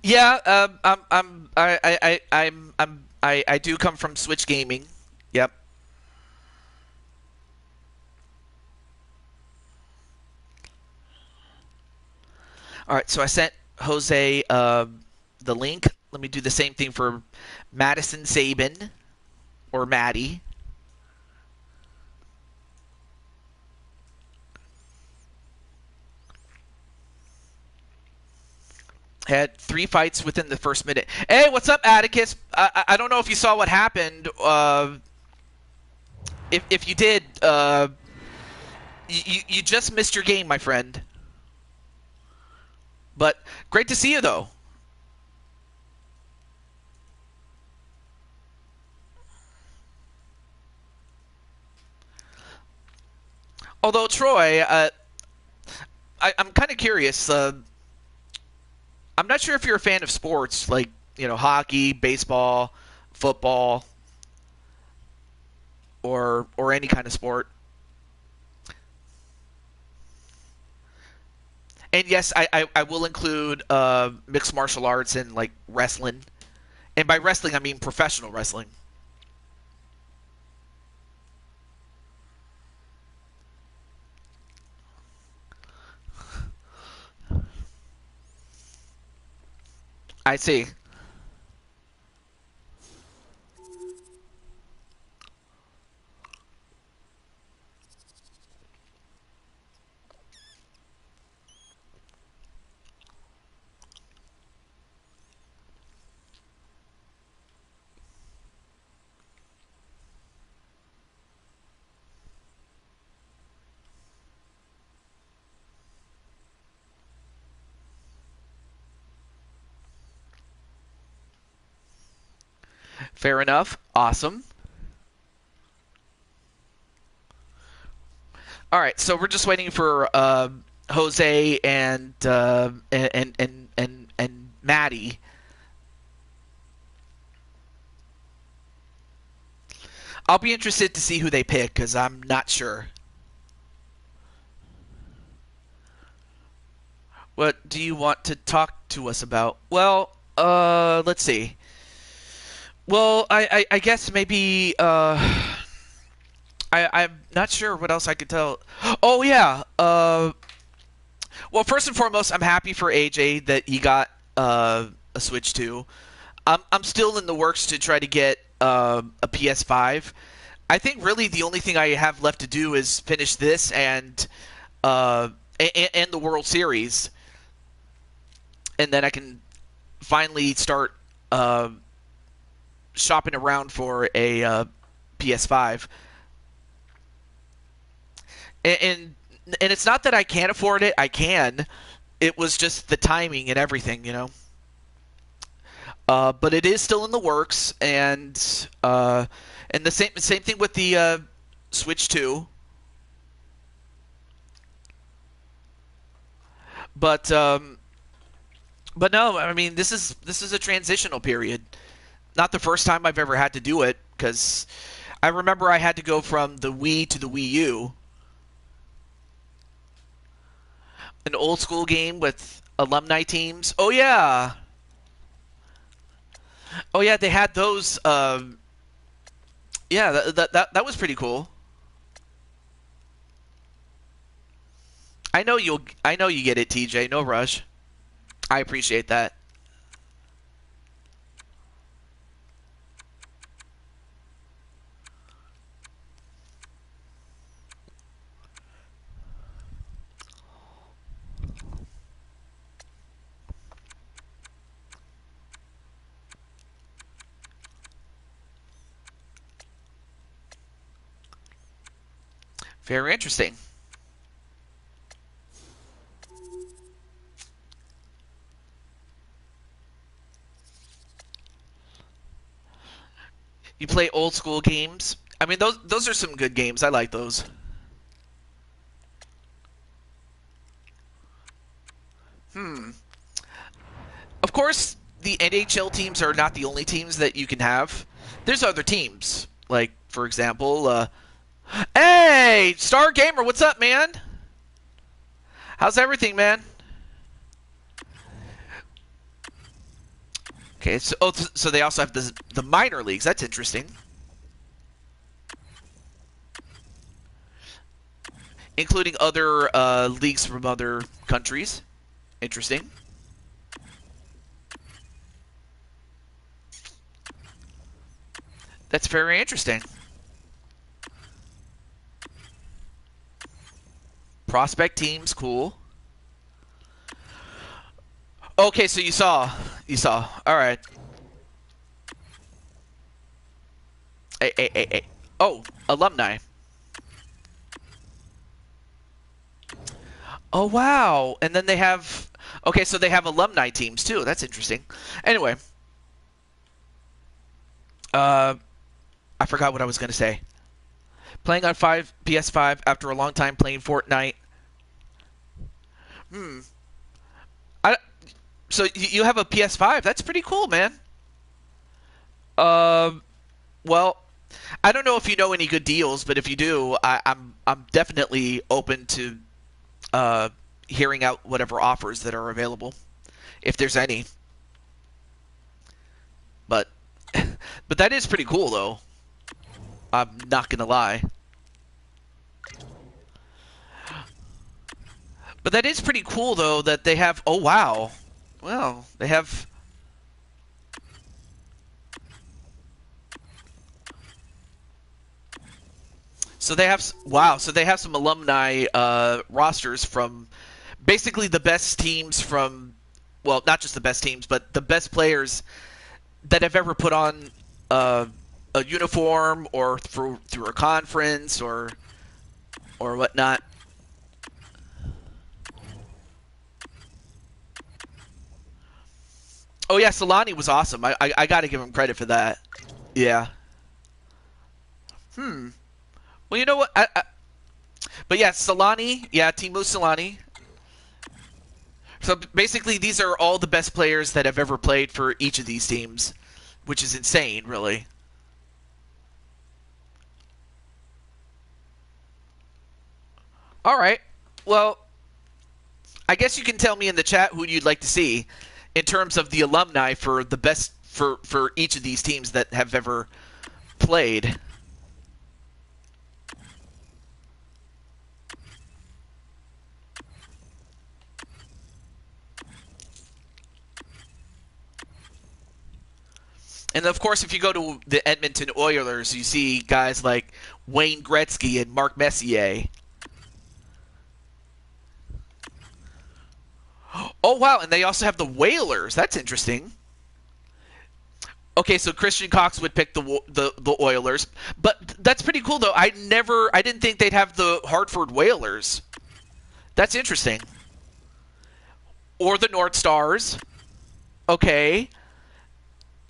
Yeah, I do come from Switch Gaming. Yep. All right, so I sent Jose the link. Let me do the same thing for Madison Sabin or Maddie. Had 3 fights within the first minute. Hey, what's up, Atticus? I don't know if you saw what happened. If you did, you just missed your game, my friend. But great to see you, though. Although, Troy, I'm kind of curious. I'm not sure if you're a fan of sports, like, hockey, baseball, football, or any kind of sport. And yes, I will include mixed martial arts and, like, wrestling. And by wrestling, I mean professional wrestling. I see. Fair enough. Awesome. All right, so we're just waiting for Jose and Maddie. I'll be interested to see who they pick because I'm not sure. What do you want to talk to us about? Well, let's see. Well, I guess maybe I'm not sure what else I could tell. Oh yeah. Well, first and foremost, I'm happy for AJ that he got a Switch 2. I'm still in the works to try to get a PS5. I think really the only thing I have left to do is finish this and the World Series, and then I can finally start shopping around for a PS5. And it's not that I can't afford it. I can. It was just the timing and everything, you know. But it is still in the works, and the same thing with the Switch 2. But no, I mean this is a transitional period. Not the first time I've ever had to do it, because I remember I had to go from the Wii to the Wii U. An old school game with alumni teams. Oh yeah. Oh yeah, they had those. Yeah, that was pretty cool. I know you get it, TJ. No rush. I appreciate that. Very interesting. You play old school games? I mean, those are some good games. I like those. Of course, the NHL teams are not the only teams that you can have. There's other teams. Like, for example, hey, Star Gamer, what's up, man? How's everything, man? Okay, so they also have the minor leagues. That's interesting. Including other leagues from other countries. Interesting. That's very interesting. Prospect teams, cool. Okay, so you saw. All right. Hey. Oh, alumni. Oh, wow. And then they have... Okay, so they have alumni teams, too. That's interesting. Anyway. I forgot what I was going to say. Playing on PS5 after a long time playing Fortnite. So you have a PS5. That's pretty cool, man. Well, I don't know if you know any good deals, but if you do, I'm definitely open to hearing out whatever offers that are available, if there's any. But but that is pretty cool, though. I'm not gonna lie. But that is pretty cool, though, that they have... Oh, wow. Well, they have So they have wow. So they have some alumni rosters from basically the best teams from, well, not just the best teams, but the best players that have ever put on a uniform or through a conference or whatnot. Oh yeah, Solani was awesome. I got to give him credit for that. Yeah. Well, you know what? But yeah, Solani. Yeah, Timo Solani. So basically, these are all the best players that have ever played for each of these teams, which is insane, really. All right. Well, I guess you can tell me in the chat who you'd like to see in terms of the alumni for the best for each of these teams that have ever played. And of course, if you go to the Edmonton Oilers, you see guys like Wayne Gretzky and Mark Messier. Oh, wow, and they also have the Whalers. That's interesting. Okay, so Christian Cox would pick the Oilers, but that's pretty cool though. I didn't think they'd have the Hartford Whalers. That's interesting. Or the North Stars. Okay.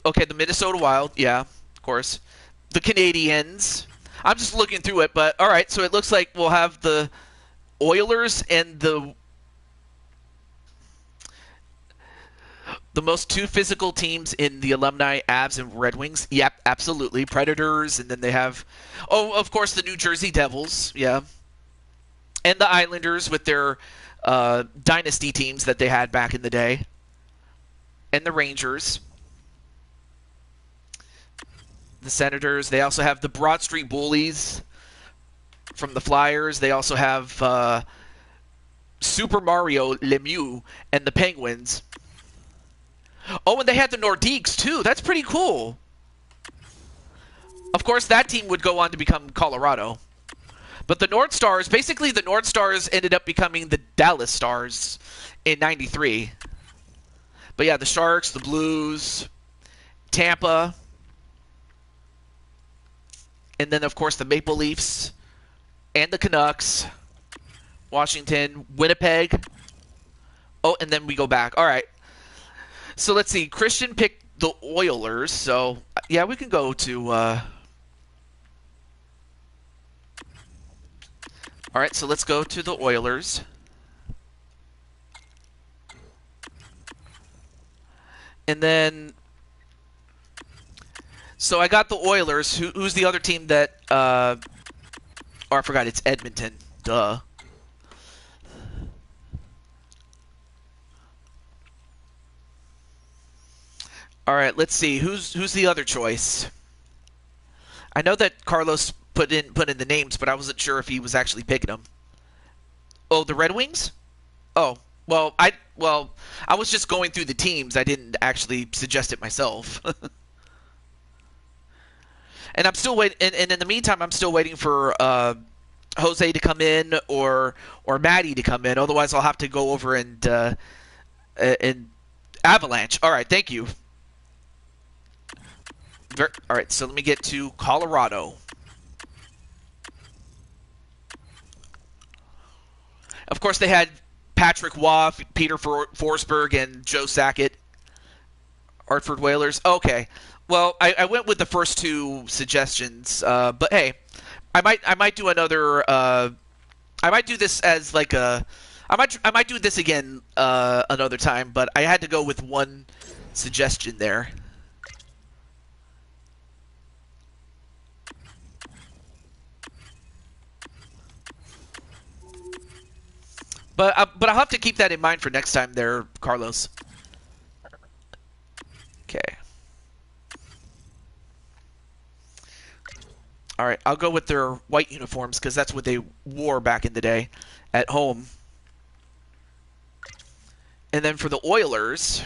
Okay, the Minnesota Wild, yeah, of course. The Canadiens. I'm just looking through it, but all right, so it looks like we'll have the Oilers and the most two physical teams in the alumni, Avs and Red Wings. Yep, absolutely. Predators, and then they have, oh, of course, the New Jersey Devils, yeah. And the Islanders with their dynasty teams that they had back in the day. And the Rangers. The Senators. They also have the Broad Street Bullies from the Flyers. They also have Super Mario Lemieux and the Penguins. Oh, and they had the Nordiques, too. That's pretty cool. Of course, that team would go on to become Colorado. But the North Stars, basically the North Stars ended up becoming the Dallas Stars in '93. But yeah, the Sharks, the Blues, Tampa, and then, of course, the Maple Leafs and the Canucks, Washington, Winnipeg. Oh, and then we go back. All right. So let's see. Christian picked the Oilers. So, yeah, we can go to... All right, so let's go to the Oilers. And then... So I got the Oilers. Who's the other team that... oh, I forgot. It's Edmonton. Duh. All right, let's see. Who's the other choice? I know that Carlos put in the names, but I wasn't sure if he was actually picking them. Oh, the Red Wings? Oh, well, I was just going through the teams. I didn't actually suggest it myself. And I'm still waiting. And in the meantime, I'm still waiting for Jose to come in or Maddie to come in. Otherwise, I'll have to go over and Avalanche. All right, thank you. All right, so let me get to Colorado. Of course, they had Patrick Waugh, Peter Forsberg, and Joe Sakic. Hartford Whalers. Okay. Well, I went with the first two suggestions, but hey, I might do another. I might do this as like a. I might do this again another time, but I had to go with one suggestion there. But I'll have to keep that in mind for next time there, Carlos. Okay. All right, I'll go with their white uniforms because that's what they wore back in the day at home. And then for the Oilers...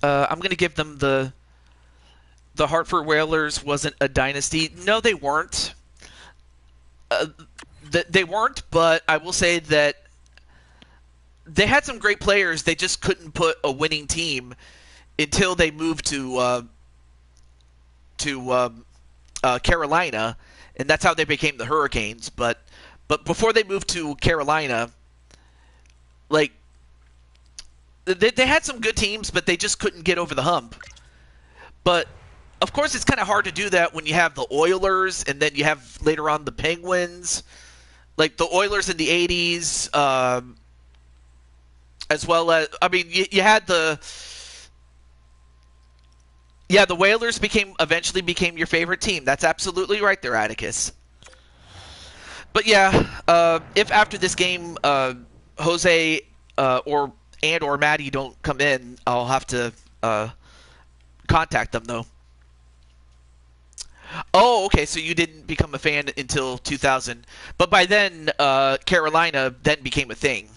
I'm going to give them the Hartford Whalers wasn't a dynasty. No, they weren't. They weren't, but I will say that they had some great players. They just couldn't put a winning team until they moved to Carolina, and that's how they became the Hurricanes. But before they moved to Carolina, like they had some good teams, but they just couldn't get over the hump. But of course, it's kind of hard to do that when you have the Oilers, and then you have later on the Penguins, like the Oilers in the '80s, as well as you had the Whalers eventually became your favorite team. That's absolutely right there, Atticus. But yeah, if after this game Jose or Maddie don't come in, I'll have to contact them though. Oh, okay, so you didn't become a fan until 2000. But by then, Carolina then became a thing.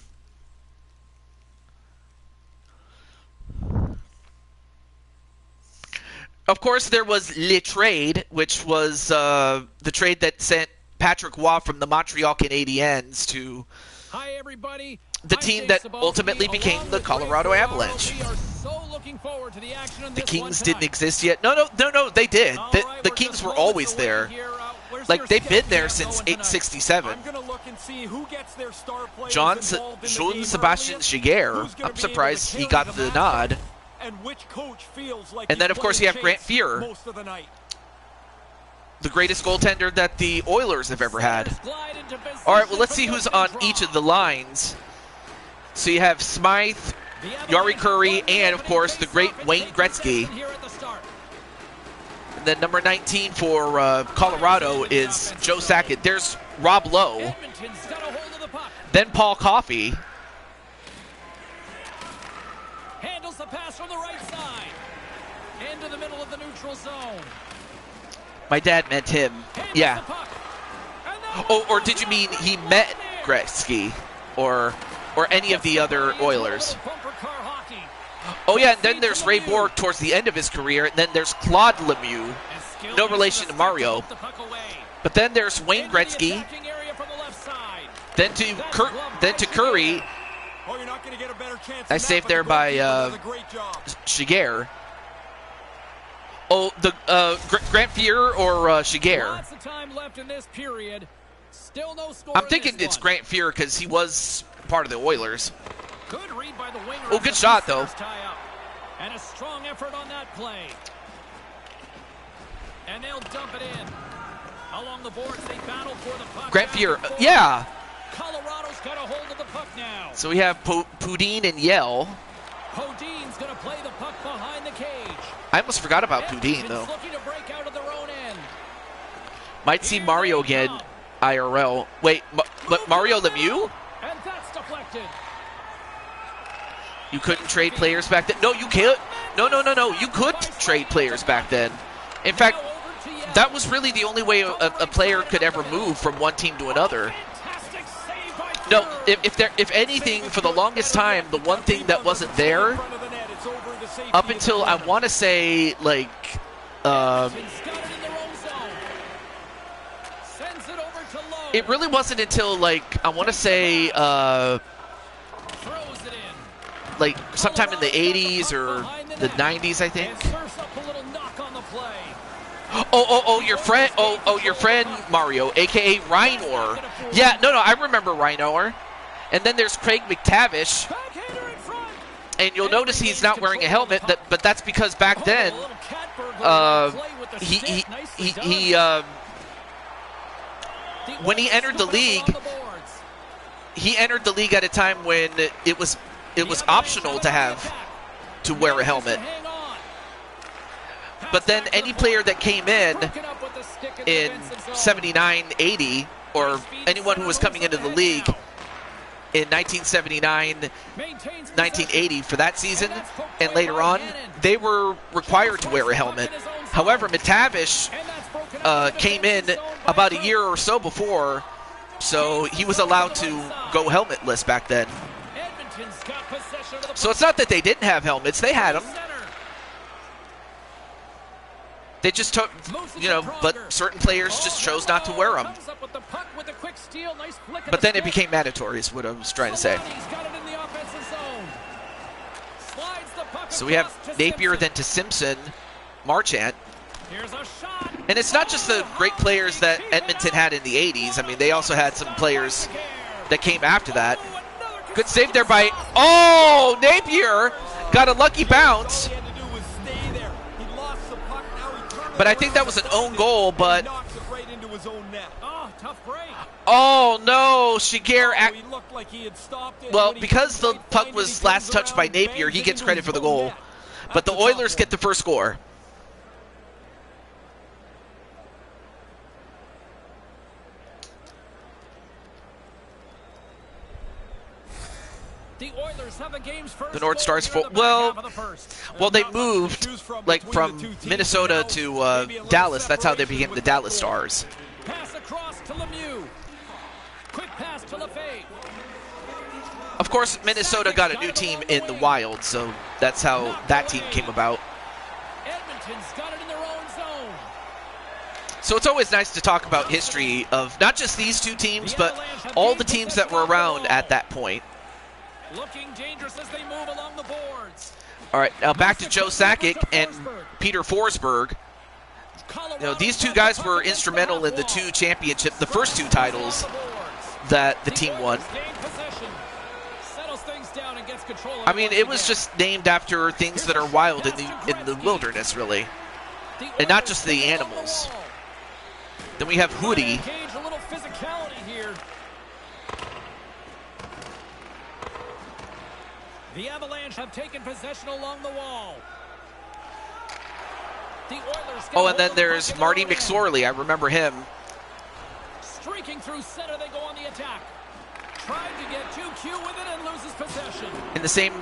Of course, there was Le Trade, which was the trade that sent Patrick Waugh from the Montreal Canadiens to the team that ultimately became the Colorado Avalanche. The Kings didn't exist yet. No, they did. The Kings were always there. Like, they've been there since 867. Jean-Sebastian Giguère. I'm surprised he got the nod. And then, of course, you have Grant Fuhr, the greatest goaltender that the Oilers have ever had. All right, well, let's see who's on each of the lines. So you have Smythe, Yari Curry, and, of course, the great Wayne Gretzky. And then number 19 for Colorado is Joe Sakic. There's Rob Lowe. Then Paul Coffey. Handles the pass from the right side. Into the middle of the neutral zone. My dad meant him. Yeah. Oh, or did you mean he met Gretzky? Or any of the other Oilers? Oh, yeah, and then there's Ray Bourque towards the end of his career, and then there's Claude Lemieux, no relation to Mario. But then there's Wayne Gretzky, then to Curry. I saved there by Giguère. Oh, the Grant Fuhr or Giguère? I'm thinking it's Grant Fuhr because he was part of the Oilers. Oh, good shot, though. And a strong effort on that play. And they'll dump it in. Along the boards, they battle for the puck. Grant Fuhr, yeah. Colorado's got a hold of the puck now. So we have Poudin and Yell. Poudin's going to play the puck behind the cage. I almost forgot about Poudin, though. Looking to break out of their own end. Might see Mario again, IRL. Wait, Mario Lemieux? And that's deflected. You couldn't trade players back then? No, you can't. No. You could trade players back then. In fact, that was really the only way a player could ever move from one team to another. No, if anything, for the longest time, the one thing that wasn't there, up until I want to say, like, it really wasn't until, like, I want to say, like, sometime in the 80s or the 90s, I think. Oh, your friend Mario, aka Reinor. Yeah, no, I remember Reinor. And then there's Craig McTavish. And you'll notice he's not wearing a helmet, but that's because back then, when he entered the league, at a time when it was optional to wear a helmet. But then any player that came in 79, 80, or anyone who was coming into the league in 1979, 1980 for that season, and later on, they were required to wear a helmet. However, McTavish came in about a year or so before, so he was allowed to go helmetless back then. So it's not that they didn't have helmets, they had them. They just took, but certain players just chose not to wear them. But then it became mandatory, is what I was trying to say. So we have Napier, then to Simpson, Marchand. And it's not just the great players that Edmonton had in the 80s. I mean, they also had some players that came after that. Good save there by, Napier got a lucky bounce. But I think that was an own goal, but... Oh, no, Shigeru... Well, because the puck was last touched by Napier, he gets credit for the goal. But the Oilers get the first score. The North Stars full. Well, they moved like from Minnesota to Dallas. That's how they became the Dallas Stars. Pass across to Lemieux. Quick pass to Lefebvre. Of course, Minnesota got a new team in the Wild, so that's how that team came about. Edmonton's got it in their own zone. So it's always nice to talk about history of not just these two teams, but all the teams that were around at that point. Looking dangerous as they move along the boards. All right, now back to Joe Sakic and Peter Forsberg. These two guys were instrumental in the the first two titles that the team won. I mean, it was just named after things that are wild in the wilderness, really, and not just the animals. Then we have Hootie. The Avalanche have taken possession along the wall. The Oilers and then there's Marty McSorley. I remember him. Streaking through center, they go on the attack. Tried to get too cute with it and loses possession. In the same,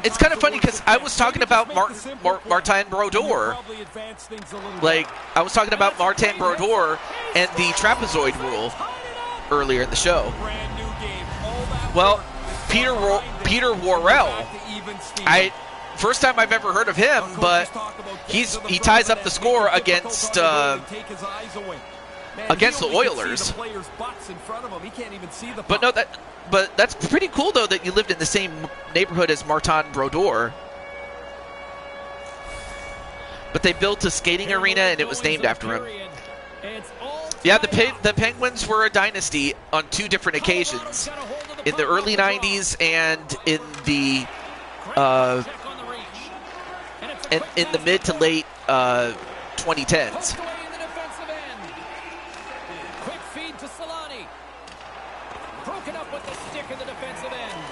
it's kind of funny because I was talking about Martin Brodeur. Like, I was talking about Martin Brodeur and the trapezoid rule earlier in the show. Well, Peter Worrell, first time I've ever heard of him, but he ties up the score against the Oilers. But that's pretty cool though that you lived in the same neighborhood as Martin Brodeur. But they built a skating arena and it was named after him. Yeah, the Penguins were a dynasty on two different occasions. In the early 90s and in the in the mid to late 2010s. Quick feed to Solani. Broken up with the stick in the defensive end.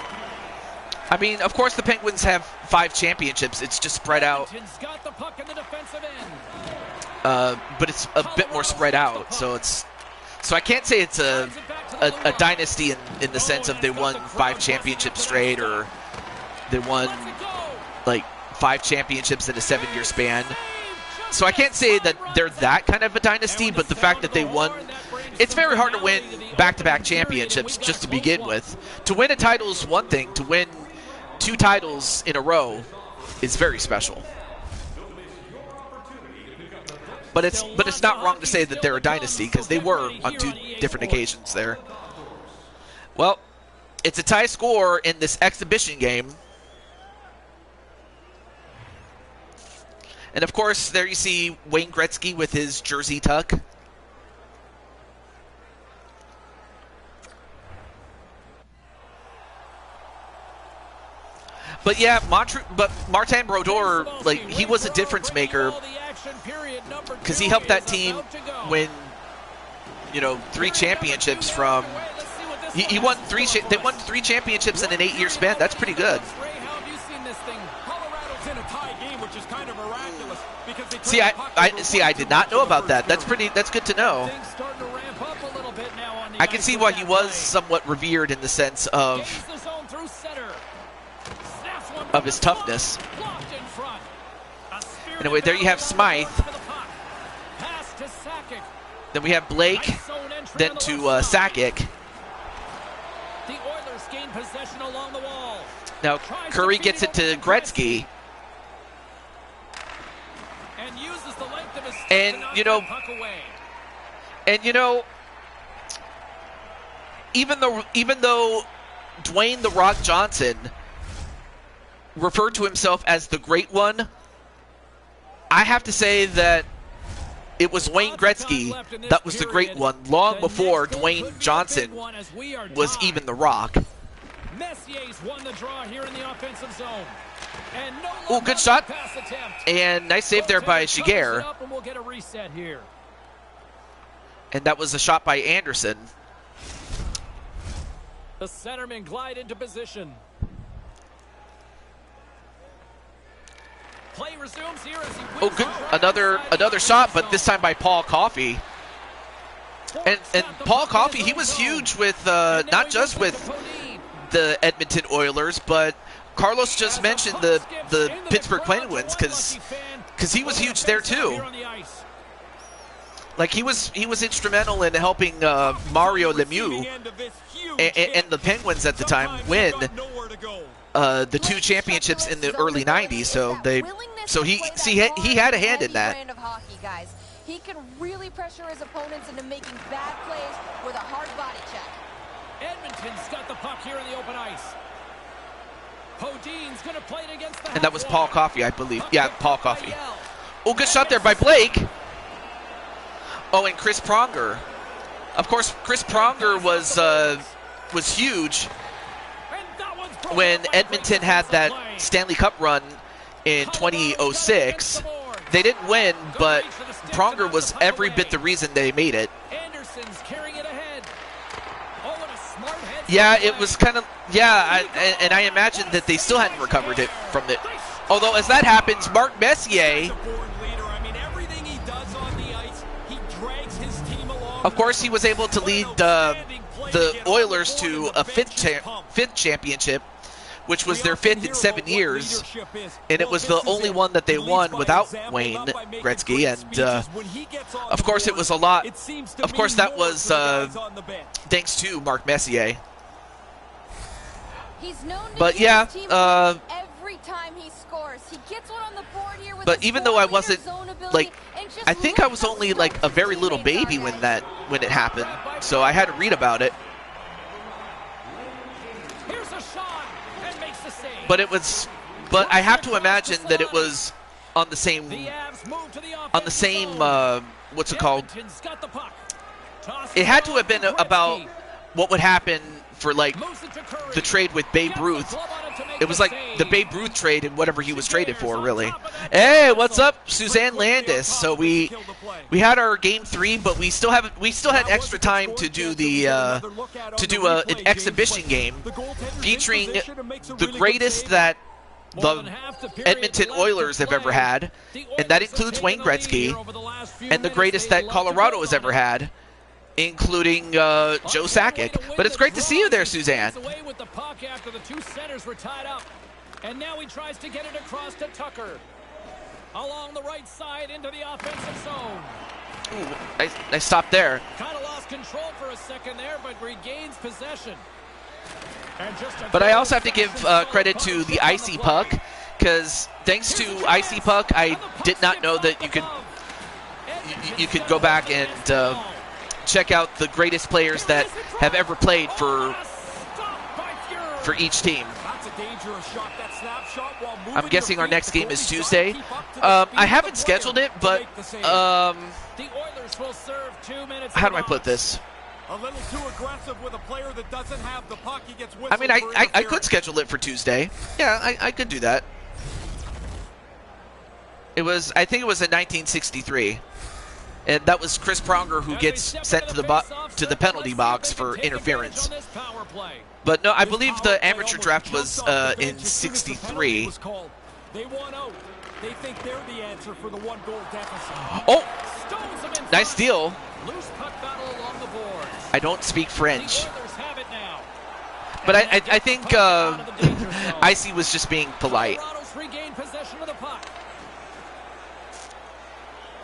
I mean, of course the Penguins have 5 championships. It's just spread out. Got the puck in the defensive end. But it's a bit more spread out, so I can't say it's a dynasty in the sense of they won 5 championships straight or they won like 5 championships in a 7-year span. So I can't say that they're that kind of a dynasty, but the fact that they won, it's very hard to win back-to-back championships just to begin with. To win a title is one thing. To win 2 titles in a row is very special. But it's not wrong to say that they're a dynasty because they were on 2 different occasions there. Well, it's a tie score in this exhibition game. And of course, there you see Wayne Gretzky with his jersey tuck. But yeah, Martin Brodeur, like, he was a difference maker because he helped that team win, 3 championships from. He won 3. They won 3 championships in an 8-year span. That's pretty good. See, I did not know about that. That's good to know. I can see why he was somewhat revered in the sense of his toughness. Anyway, there you have Smythe. Then we have Blake. Then to Sakic. Now Curry gets it to Gretzky. And uses the length And, you know, even though Dwayne "The Rock" Johnson referred to himself as the Great One, I have to say that it was Wayne Gretzky that was the Great One long before Dwayne Johnson was even The Rock. Messier's won the draw here in the offensive zone. Oh, good shot. And nice save there by Shiger. And we'll get a reset here. And that was a shot by Anderson. The centermen glide into position. Play resumes here as he Oh, good. Another shot, but this time by Paul Coffey. And Paul Coffey, he was huge with not just with the Edmonton Oilers, but Carlos just mentioned the Pittsburgh Penguins because he was huge there too. Like he was instrumental in helping Mario Lemieux and the Penguins at the time win the 2 championships in the early '90s. So he had a hand in that. He can really pressure his opponents into making bad plays with a hard body check. Edmonton's got the puck here in the open ice. Podine's going to play it against the And that was Paul Coffey, I believe. Yeah, Paul Coffey. Oh, good shot there by Blake. Oh, and Chris Pronger. Of course, Chris Pronger was huge when Edmonton had that Stanley Cup run in 2006. They didn't win, but Pronger was every bit the reason they made it. Anderson's carrying it ahead. Oh, what a smart head. Yeah, it was kind of, yeah, and I imagine that they still hadn't recovered it from it. Although, as that happens, Mark Messier, of course, he was able to lead the Oilers to a fifth championship, which was their 5th in 7 years, and it was the only one that they won without Wayne Gretzky, and of course it was a lot. Of course that was thanks to Mark Messier. But yeah, every time he scores, he gets one on the board here with but even though I wasn't like, I think I was only like a very little baby when it happened, so I had to read about it. But I have to imagine that it was on the same what's it called? It had to have been about what would happen for like the trade with Babe Ruth. It was like the Babe Ruth trade and whatever he was traded for, really. Hey, what's up, Suzanne Landis? So we had our game 3, but we still had extra time to do an exhibition game featuring the greatest that the Edmonton Oilers have ever had, and that includes Wayne Gretzky, and the greatest that Colorado has ever had, including Joe Sakic. But it's great to see you there, Suzanne. Away with the puck after the 2 centers were tied up, and now he tries to get it across to Tucker along the right side into the offensive zone. Ooh, I stopped there. Kind of lost control for a second there, but regains possession. But I also have to give credit to the Icy Puck, because thanks to Icy Puck, I did not know that you could go back and check out the greatest players that have ever played for each team. I'm guessing our next game is Tuesday. I haven't scheduled it, but how do I put this? A little too aggressive with a player that doesn't have the puck. He gets I mean, I could schedule it for Tuesday. Yeah, I could do that. I think it was in 1963. And that was Chris Pronger who gets sent to the penalty box for interference. But no, I believe the amateur draft was in '63. They want out. They think they're the answer for the 1-goal deficit. Oh, nice steal. Loose puck battle along the boards. I don't speak French, but I think Icy was just being polite. Colorado's regained possession of the puck.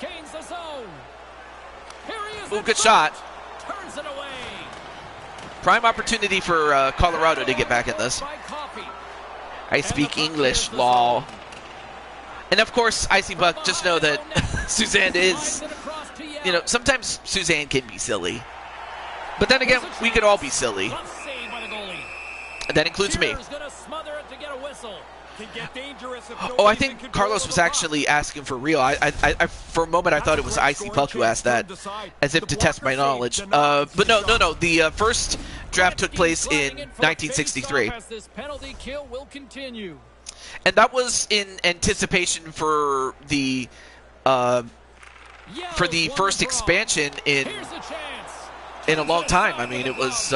Gains the zone. Here he is. Ooh, good shot. Turns it away. Prime opportunity for Colorado to get back in this. I speak English, lol. And of course, Icy Buck, just know that Suzanne is, you know, sometimes Suzanne can be silly. But then again, we could all be silly. And that includes me. Oh, I think Carlos was actually asking for real. I for a moment, I thought it was Icy Puck who asked that, as if to test my knowledge. But no. The first draft took place in 1963. And that was in anticipation for the first expansion in a long time. I mean, it was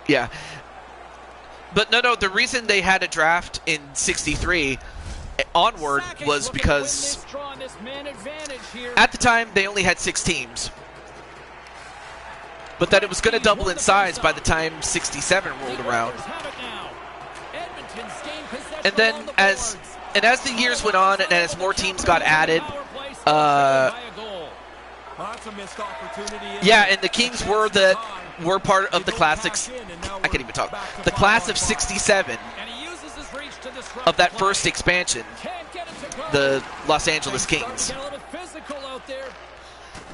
yeah. But no, the reason they had a draft in 63 onward was because at the time they only had 6 teams. But that it was going to double in size by the time 67 rolled around. And then as the years went on and as more teams got added, yeah, and the Kings were part of the classics. I can't even talk. The class of 67 of that first expansion, the Los Angeles Kings.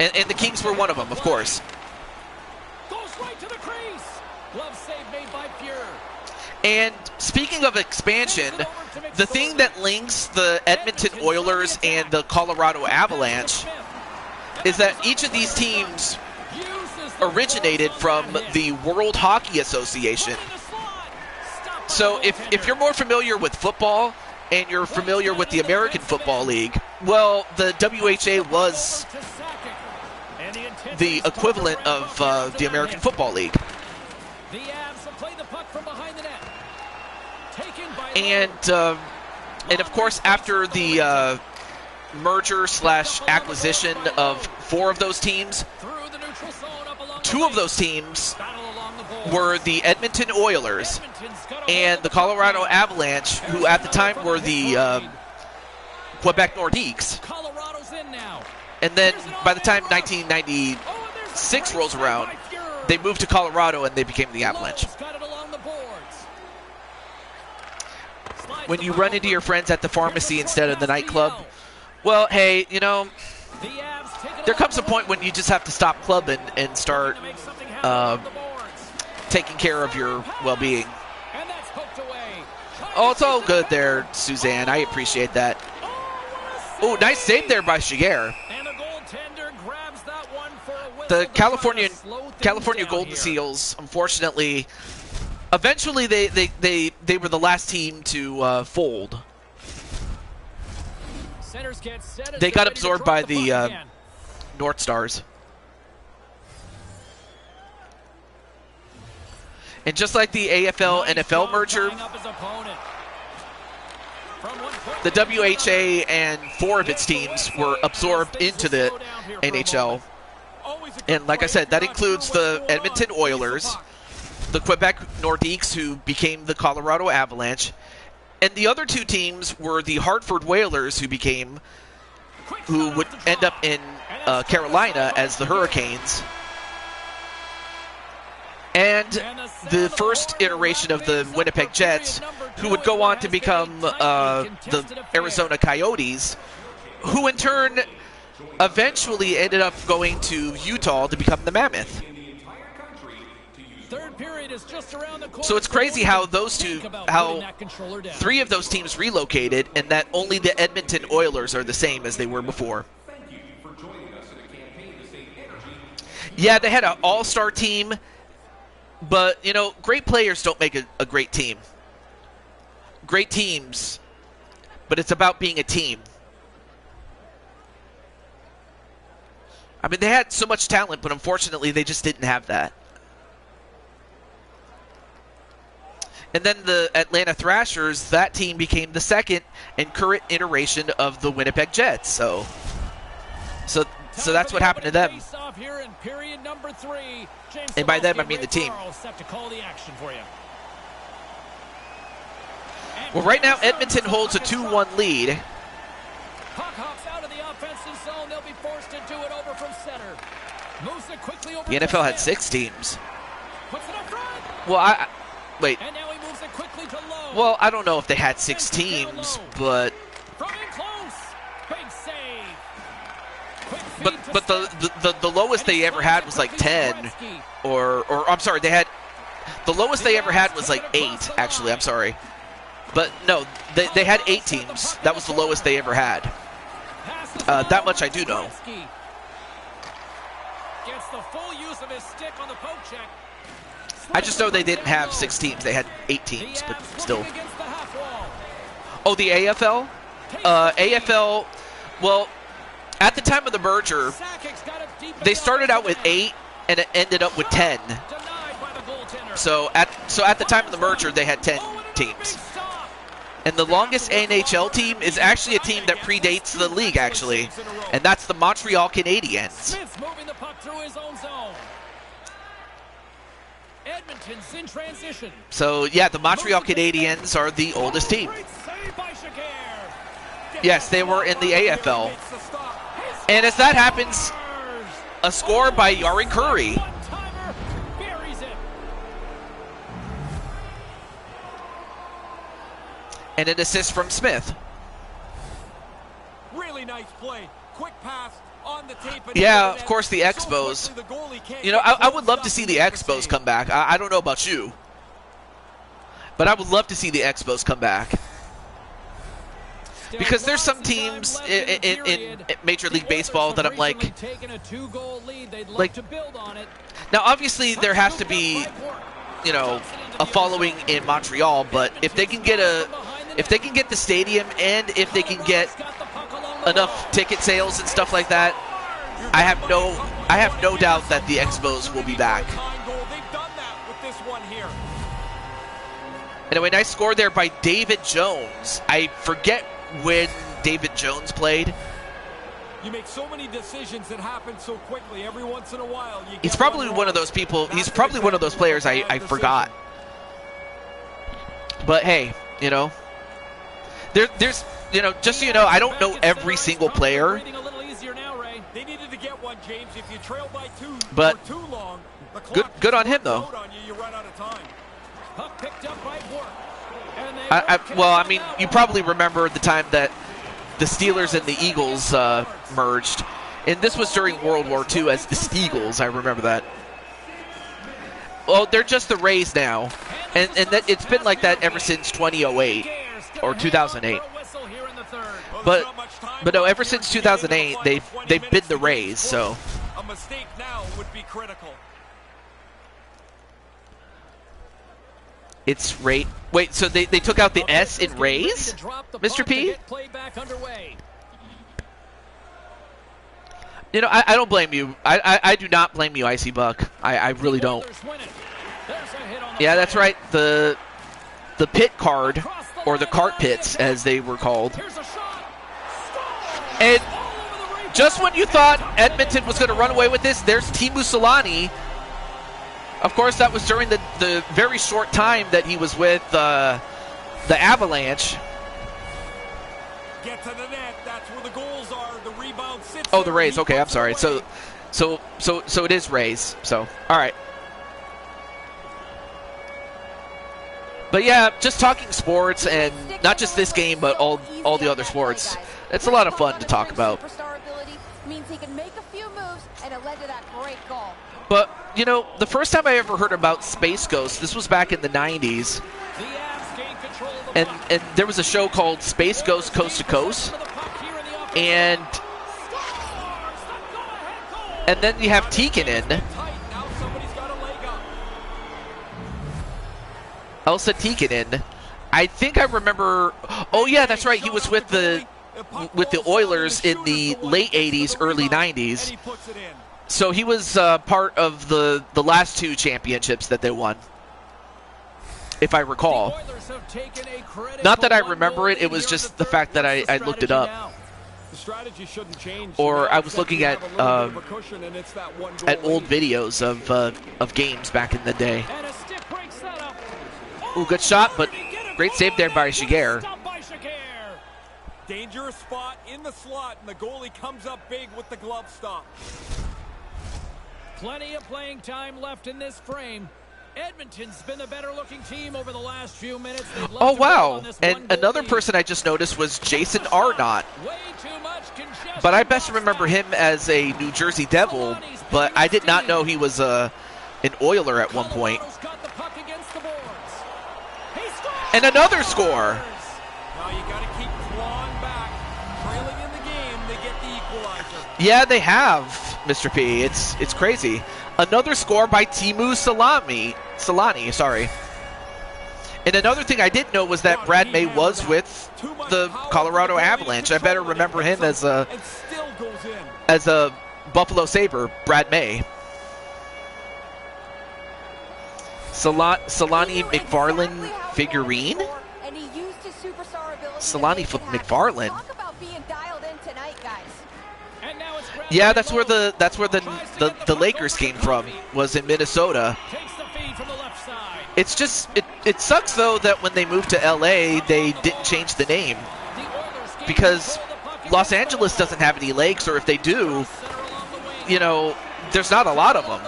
And the Kings were one of them, of course. And speaking of expansion, the thing that links the Edmonton Oilers and the Colorado Avalanche is that each of these teams originated from the World Hockey Association. So if you're more familiar with football and you're familiar with the American Football League, well, the WHA was the equivalent of the American Football League. And of course, after the merger / acquisition of 4 of those teams, 2 of those teams were the Edmonton Oilers and the Colorado Avalanche, who at the time were the Quebec Nordiques. And then by the time 1996 rolls around, they moved to Colorado and they became the Avalanche. When you run into your friends at the pharmacy instead of the nightclub, well, hey, you know, there comes a point when you just have to stop clubbing and start taking care of your well-being. Oh, it's all good there, Suzanne. I appreciate that. Oh, nice save there by Shiger. The California Golden Seals, unfortunately, eventually they were the last team to fold. They got absorbed by the North Stars. And just like the AFL-NFL merger, the WHA and 4 of its teams were absorbed into the NHL. And like I said, that includes the Edmonton Oilers, the Quebec Nordiques, who became the Colorado Avalanche, and the other 2 teams were the Hartford Whalers, who would end up in Carolina as the Hurricanes, and the first iteration of the Winnipeg Jets, who would go on to become the Arizona Coyotes, who in turn eventually ended up going to Utah to become the Mammoth. So it's crazy how those 3 of those teams relocated, and that only the Edmonton Oilers are the same as they were before. Yeah, they had an all-star team, but, you know, great players don't make a great team. Great teams, but it's about being a team. I mean, they had so much talent, but unfortunately they just didn't have that. And then the Atlanta Thrashers, that team became the second and current iteration of the Winnipeg Jets. So that's what happened to them. And by them, I mean the team. Well, right now, Edmonton holds a 2-1 lead. The NFL had 6 teams. Well, wait. Well, I don't know if they had 6 teams, but but the lowest they ever had was like 10, or I'm sorry, they had the lowest they ever had was like 8. Actually, I'm sorry, but no, they had 8 teams. That was the lowest they ever had. That much I do know. Gets the full use of his stick on the poke check. I just know they didn't have 6 teams. They had 8 teams, but still. Oh, the AFL? AFL, well, at the time of the merger, they started out with 8 and it ended up with 10. So at the time of the merger, they had 10 teams. And the longest NHL team is actually a team that predates the league, actually. And that's the Montreal Canadiens. Smith's moving the puck through his own zone. Edmonton's in transition. So, yeah, the Montreal Canadiens are the oldest team. Yes, they were in the AFL. And as that happens, a score by Yari Curry. And an assist from Smith. Really nice play. Quick pass on the tape. Yeah, of course, the Expos. You know, I would love to see the Expos come back. I don't know about you, but I would love to see the Expos come back. Because there's some teams in Major League Baseball that I'm like, now obviously there has to be, you know, a following in Montreal, but if they can get the stadium and if they can get enough ticket sales and stuff like that, I have no doubt that the Expos will be back. Anyway, nice score there by David Jones. I forget when David Jones played. You make so many decisions that happen so quickly. Every once in a while, he's probably one of those people. He's probably one of those players I forgot. But hey, you know, there's you know, just so you know, I don't know every single player. They needed to get one, James. If you trail by 2 but for too long, good on him though. You run out of time. Well, I mean, you probably remember the time that the Steelers and the Eagles merged, and this was during World War II as the Steagles. I remember that. Well, they're just the Rays now, and that it's been like that ever since 2008 or 2008. But no, ever since 2008, they've been the Rays. So a mistake now would be critical. It's Ray. Wait, so they took out the S in Rays, Mr. P? You know, I don't blame you. I do not blame you, Icy Buck. I really don't. Yeah, that's right. The pit card, or the cart pits, as they were called. And just when you thought Edmonton was going to run away with this, there's Teemu Selanne. Of course, that was during the very short time that he was with the Avalanche. Get to the net. That's where the goals are. The rebound sits. Oh, the Rays. Okay, I'm sorry. So it is Rays. So, all right. But yeah, just talking sports, and not just this game, but all the other sports. It's a lot of fun to talk about. Means he can make a few moves, and it led to that great goal. But, you know, the first time I ever heard about Space Ghost, this was back in the 90s. And there was a show called Space Ghost Coast to Coast. And then you have Tikkanen. Elsa Tikkanen. I think I remember. Oh yeah, that's right. He was with the Oilers in the late 80s, early 90s. So he was part of the last 2 championships that they won, if I recall. Not that I remember it, it was just the fact that I looked it up. Or I was looking at old videos of games back in the day. Ooh, good shot, but great save there by Shiger. Dangerous spot in the slot, and the goalie comes up big with the glove stop. Plenty of playing time left in this frame. Edmonton's been the better-looking team over the last few minutes. Oh, wow. And another person I just noticed was Jason Arnott. But I best remember him as a New Jersey Devil, but I did not know he was an Oiler at one point. And another score. Now you got to keep clawing back. Trailing in the game, they get the equalizer. Yeah, they have, Mr. P. It's crazy. Another score by Teemu Selanne, sorry. And another thing I didn't know was that Brad May was with the Colorado Avalanche. I better remember him as a Buffalo Sabre, Brad May. Selanne McFarland figurine? Selanne McFarland. Yeah, that's where the Lakers came from, was in Minnesota. It's just it sucks though that when they moved to LA they didn't change the name, because Los Angeles doesn't have any lakes, or if they do, you know, there's not a lot of them.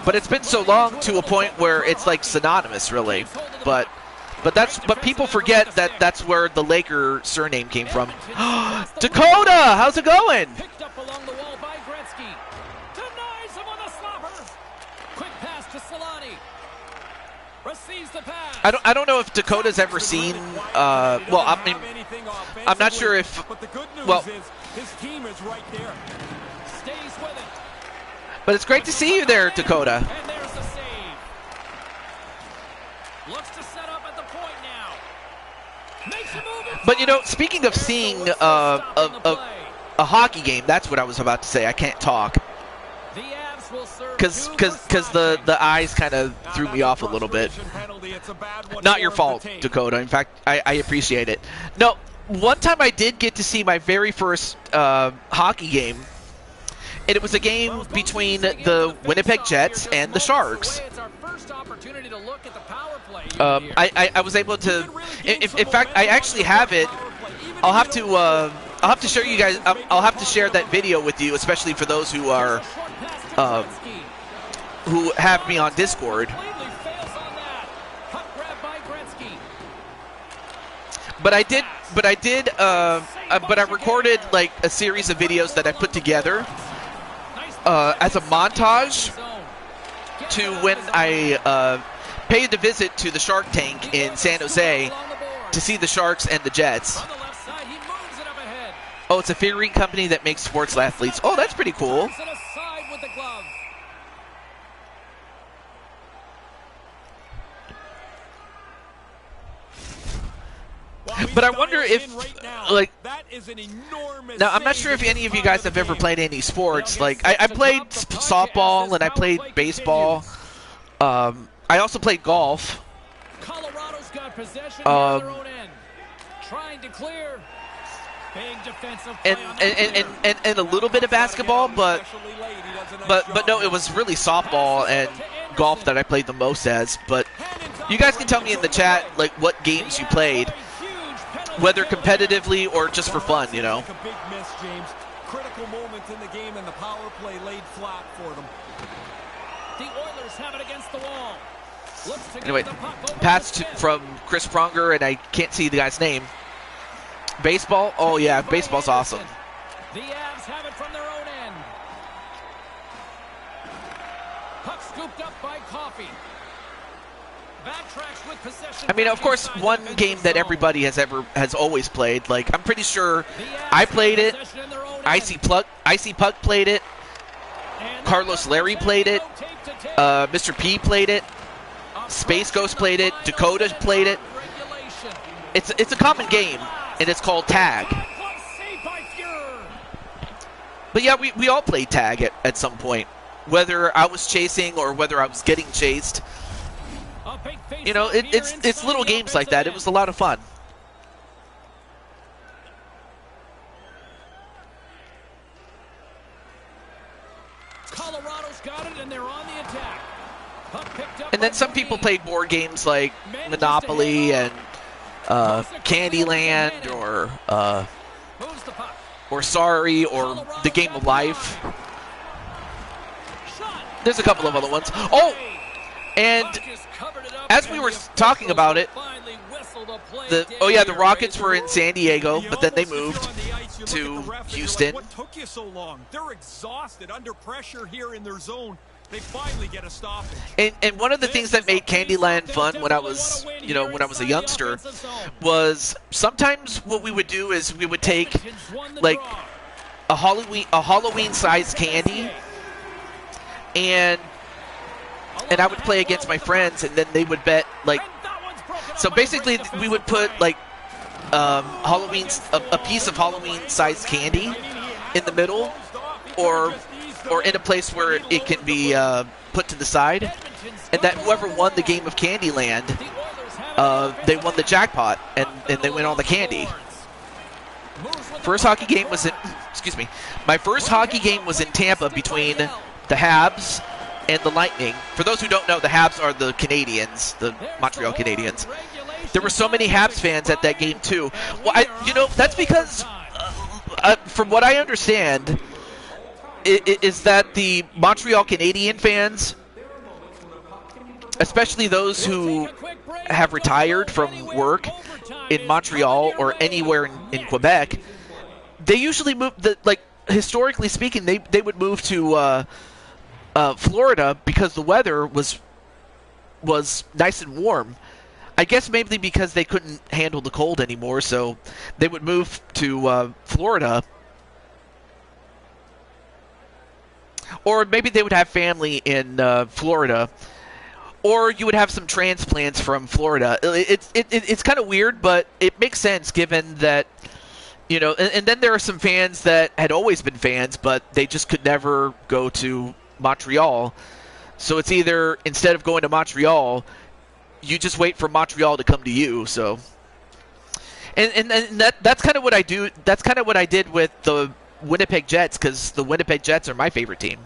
But it's been so long to a point where it's like synonymous, really. But people forget that that's where the Laker surname came from. Dakota, how's it going? Picked up along the wall by Gretzky. Denies him on the slapper. Quick pass to Selanne. Receives the pass. I don't know if Dakota's ever seen. Well, I mean, I'm not sure if. Well, his team is right there. Stays with it. But it's great to see you there, Dakota. And there's the save. Looks to set up at the point now. Makes a move. But you know, speaking of seeing a hockey game, that's what I was about to say. I can't talk because the eyes kind of threw me off a little bit. Not your fault, Dakota. In fact, I appreciate it. No, one time I did get to see my very first hockey game. And it was a game between the Winnipeg Jets and the Sharks. I was able to. In fact, I actually have it. I'll have to show you guys. I'll have to share that video with you, especially for those who are who have me on Discord. But I recorded like a series of videos that I put together as a montage to when I paid a visit to the Shark Tank in San Jose to see the Sharks and the Jets. Oh, it's a figurine company that makes sports athletes. Oh, that's pretty cool. But I wonder if, like, now I'm not sure if any of you guys have ever played any sports. Like, I played softball and I played baseball. I also played golf. Colorado's got possession on their own end. Trying to clear. Big defensive play and a little bit of basketball, but no, it was really softball and golf that I played the most as. But you guys can tell me in the chat like what games you played, whether competitively or just for fun, you know. A big miss, James. Critical moment in the game, and the power play laid flat for them. The Oilers have it against the wall. Anyway, pass from Chris Pronger, and I can't see the guy's name. Baseball? Oh yeah, baseball's awesome. The Avs have it from their own end. Puck scooped up by Coffey. Backtracks with possession. I mean, of course, one game that everybody has always played. Like, I'm pretty sure I played it. Icy Puck played it. Carlos Larry played it. Mr. P played it. Space Ghost played it. Dakota played it. It's a common game, and it's called tag. But yeah, we all played tag at some point, whether I was chasing or whether I was getting chased. You know, it's little games like that. It was a lot of fun. Colorado's got it, and they're on the attack. And then some people played board games like Monopoly and Candyland or Sorry or the Game of Life. there's a couple of other ones. Oh, and as we were talking about it, the Rockets were in San Diego, but then they moved to Houston. What took you so long? They're exhausted under pressure here in their zone. They finally get a stoppage. And one of the things that made Candyland fun when I was, when I was a youngster, was sometimes what we would do is we would take like a Halloween-sized candy, and I would play against my friends, and then they would bet like. So basically, we would put like a piece of Halloween-sized candy in the middle, or in a place where it can be put to the side, and that whoever won the game of Candyland, they won the jackpot, and they win all the candy. First hockey game was in, my first hockey game was in Tampa between the Habs and the Lightning. For those who don't know, the Habs are the Canadiens, the Montreal Canadiens. There were so many Habs fans at that game too. Well, that's because, from what I understand, is that the Montreal Canadian fans, especially those who have retired from work in Montreal or anywhere in Quebec, they usually move. Historically speaking, they would move to Florida because the weather was nice and warm. I guess maybe because they couldn't handle the cold anymore, so they would move to Florida. Or maybe they would have family in Florida. Or you would have some transplants from Florida. It's kind of weird, but it makes sense given that, and then there are some fans that had always been fans, but they just could never go to Montreal. So it's either, instead of going to Montreal, you just wait for Montreal to come to you. So, and that's kind of what I do. That's kind of what I did with the Winnipeg Jets, because the Winnipeg Jets are my favorite team.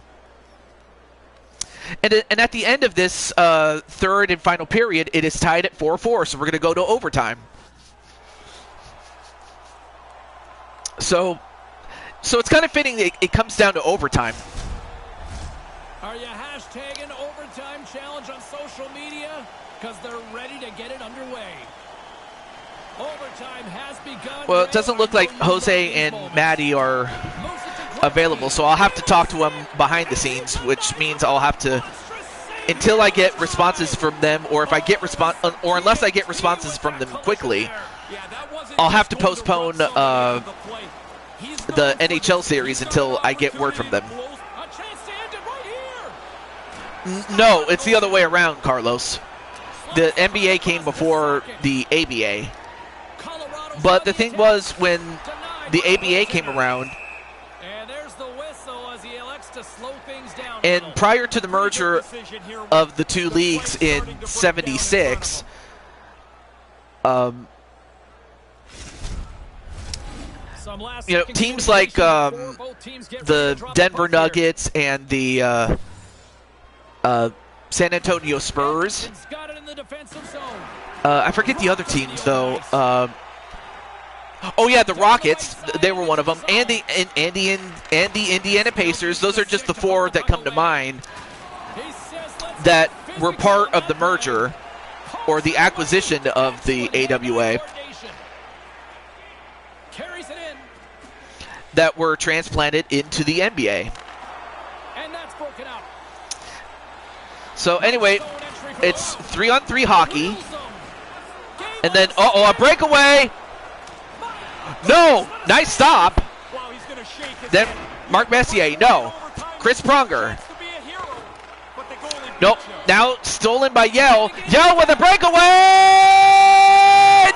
And at the end of this third and final period, it is tied at 4-4, so we're going to go to overtime. So it's kind of fitting that it comes down to overtime. Are you hashtagging overtime challenge on social media? Because they're ready to get it underway. Overtime has begun. Well, it doesn't look like Jose and Maddie are available, so I'll have to talk to them behind the scenes, which means I'll have to, until I get responses from them, or unless I get responses from them quickly, I'll have to postpone the NHL series until I get word from them. No, it's the other way around, Carlos. The NBA came before the ABA. But the thing was, when the ABA came around, and prior to the merger of the two leagues in '76, teams like the Denver Nuggets and the San Antonio Spurs, I forget the other teams though. Oh yeah, the Rockets, they were one of them, and the Indiana Pacers. Those are just the four that come to mind that were part of the merger or the acquisition of the AWA that were transplanted into the NBA. So anyway, it's 3-on-3 hockey, and then a breakaway. No, nice stop. Then Mark Messier, no. Chris Pronger. Nope, now stolen by Yell. Yell with a breakaway!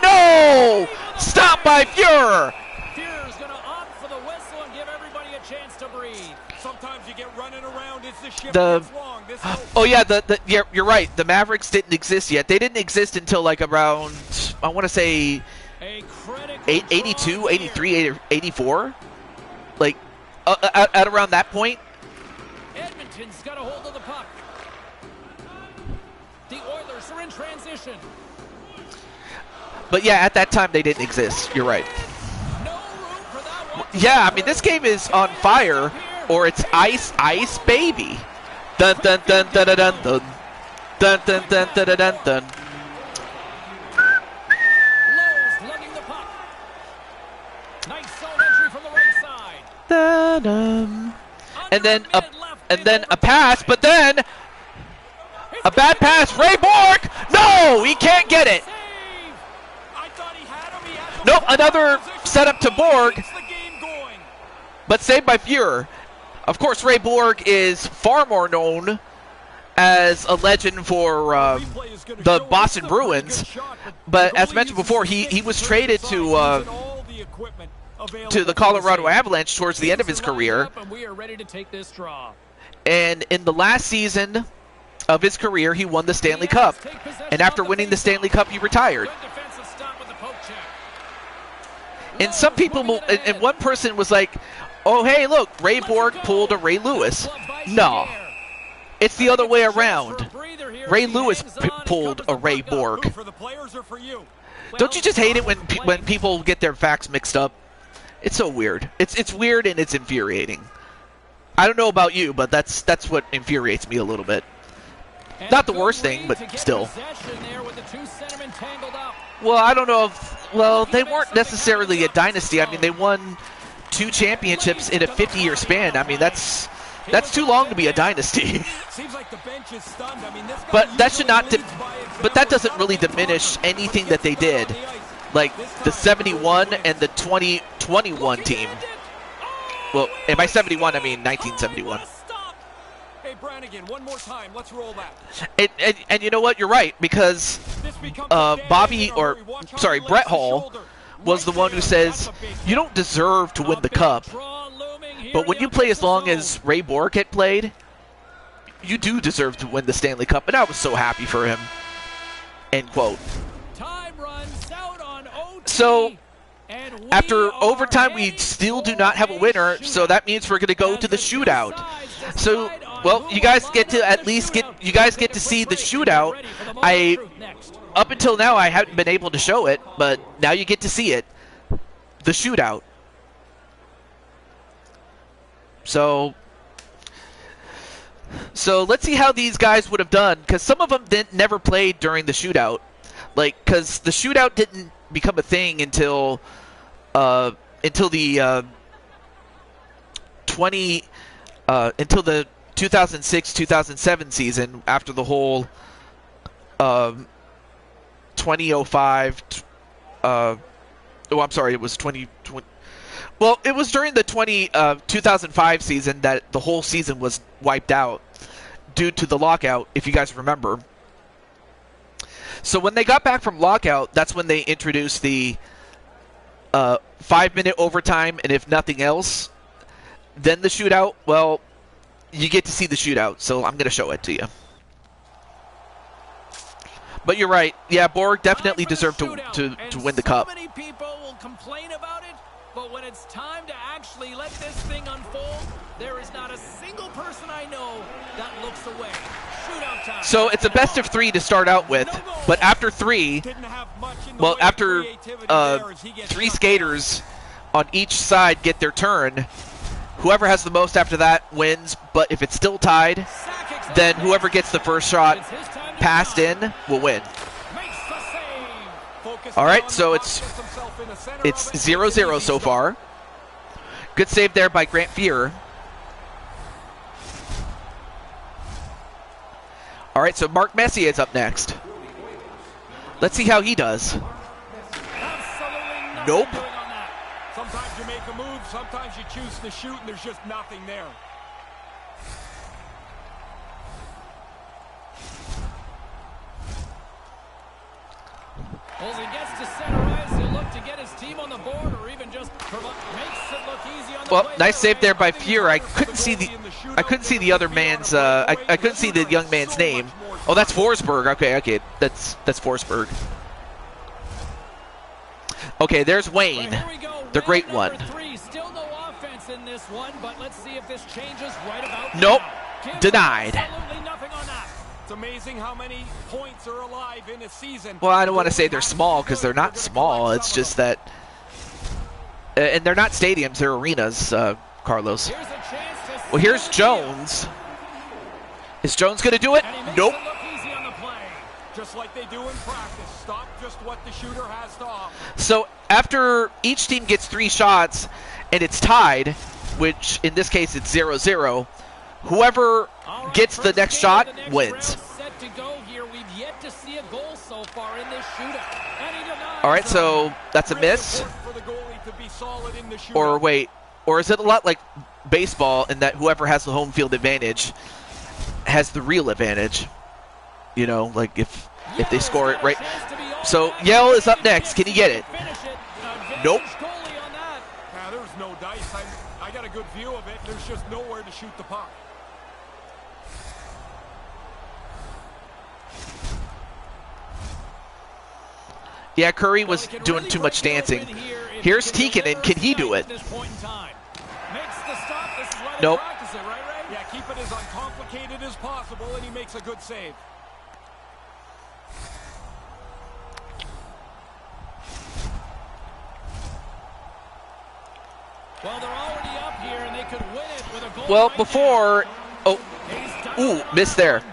No! Stop by Fuhrer. Fuhrer's going to opt for the whistle and give everybody a chance to breathe. Sometimes you get running around as the shift gets long. Oh yeah, you're right. The Mavericks didn't exist yet. They didn't exist until like around, I want to say, 82, 83, 84, like at around that point. Edmonton's got a hold of the puck. The Oilers are in transition. But yeah, at that time they didn't exist. You're right. No room for that one. Yeah, I mean this game is on fire, or it's ice, baby. Dun dun dun dun dun dun dun dun dun dun dun dun dun. Lowe's lugging the puck. Nice zone entry from the right side. Dun, dun. And then Under a minute left and in then a overtime. pass, but then a bad pass. Ray Bork. No, he can't get it. Save. I thought he had him. He had the Nope, ball. another Position. setup to Borg, Keeps the game going. but saved by Fuhrer. Of course, Ray Borg is far more known as a legend for Replay is gonna the show Boston it's a pretty Bruins. good shot, But the as goalie mentioned uses before, his he stick was to traded switch to sides, using all the equipment available the for Colorado save. Avalanche towards the end of his career. And we are ready to take this draw. And in the last season of his career, he won the Stanley Cup. And after winning the Stanley Cup, he retired. Good defensive stop with the poke check. And some people, and one person was like, oh, hey, look, Ray Borg pulled a Ray Lewis. No, it's the other way around. Ray Lewis pulled a Ray Borg. Who, for the players or for you? Don't you just hate it when people get their facts mixed up? It's so weird. It's weird and it's infuriating. I don't know about you, but that's what infuriates me a little bit. Not the worst thing, but still. Well, I don't know if... Well, they weren't necessarily a dynasty. I mean, they won 2 championships in a 50-year span. I mean, that's too long to be a dynasty. Seems like the bench is stunned. I mean, this guy But that should usually not... leads by But that example. doesn't really diminish anything that they did. Like the 71 and the 2021 team. Well, and by 71, I mean 1971. Hey, Brannigan, one more time. Let's roll that. And you know what? You're right, because This becomes a bad Bobby, end in a or hurry. Watch how sorry, he Brett lifts the Hall shoulder. was the Right one who there. says, That's a big you don't deserve to win the cup. But when you play as long as Ray Bork had played, you do deserve to win the Stanley Cup. And I was so happy for him. End quote. Time runs out on OT, So, and we after are overtime, we heading still do for not have a winner, shootout. so that means we're going to go As to the the two shootout. sides So, decide on well, who you guys will get to line up at the least shootout. you guys We'll get take to a see quick the break and get shootout. ready for the moment of I truth next. Up until now, I haven't been able to show it, but now you get to see it. The shootout. So let's see how these guys would have done, because some of them never played during the shootout. Like, because the shootout didn't become a thing until the until the 2006-2007 season, after the whole 2005. Oh, I'm sorry. It was 2020. Well, it was during the 2005 season that the whole season was wiped out due to the lockout, if you guys remember. So when they got back from lockout, that's when they introduced the 5-minute overtime, and if nothing else, then the shootout. Well, you get to see the shootout, so I'm going to show it to you. But you're right. Yeah, Borg definitely deserved to win the cup. So many people will complain about it, but when it's time to actually let this thing unfold, there is not a single person I know that looks away. Shootout time. So it's a best of 3 to start out with, but after 3, Didn't have much in the well, way of after creativity there as he gets 3 shut skaters on each side get their turn, whoever has the most after that wins. But if it's still tied, Sakic then whoever gets the first shot It's his time to passed shine. in will win. Makes the save. Focused All right, on so the it's puck, gets himself in the center it's of it. 0-0 Easy so start. far. Good save there by Grant Fuhrer. All right, so Mark Messier is up next. Let's see how he does. Absolutely nothing Nope. doing on that. Sometimes you make a move, sometimes you choose to shoot, and there's just nothing there. Well, as he gets to center ice, he'll look to get his team on the board, or even just makes it look easy on the Well, play nice there, save there by Ray. Fuhrer. I couldn't see the other man's. I couldn't see the young man's name. Oh, that's Forsberg. Okay, that's Forsberg. Okay, there's Wayne, Here we go. the Round great number one. 3. Still no offense in this one, but let's see if this changes right about Nope. now. Gives Denied. Absolutely nothing on that. It's amazing how many points are alive in a season. Well, I don't want to say they're small, because they're not small. It's just that, and they're not stadiums; they're arenas. Carlos. Here's a chance to Well, here's seal the deal. Jones. Is Jones going to do it? And he makes Nope. it look easy on the play. Just like they do in practice. Stop just what the shooter has to offer. So after each team gets 3 shots and it's tied, which in this case it's 0-0, whoever All right, gets the first next game shot of the next wins. round set to go here. We've yet to see a goal so far in this shootout. And he denies All right, them. so that's a Really miss. important for the goalie to be solid in the shootout. Or wait, or is it a lot like baseball in that whoever has the home field advantage has the real advantage? You know, like if they score it right. So Yell is up next. Can he get it? Nope. Now, there's no dice. I got a good view of it. There's just nowhere to shoot the puck. Yeah, Curry was doing too much dancing. Here's Tikkanen. Can he do it? Nope. Yeah, keep it as uncomplicated as possible, and he makes a good save. Well, they're already up here, and they could win it with a goal. Well, right before... Oh, ooh, missed there.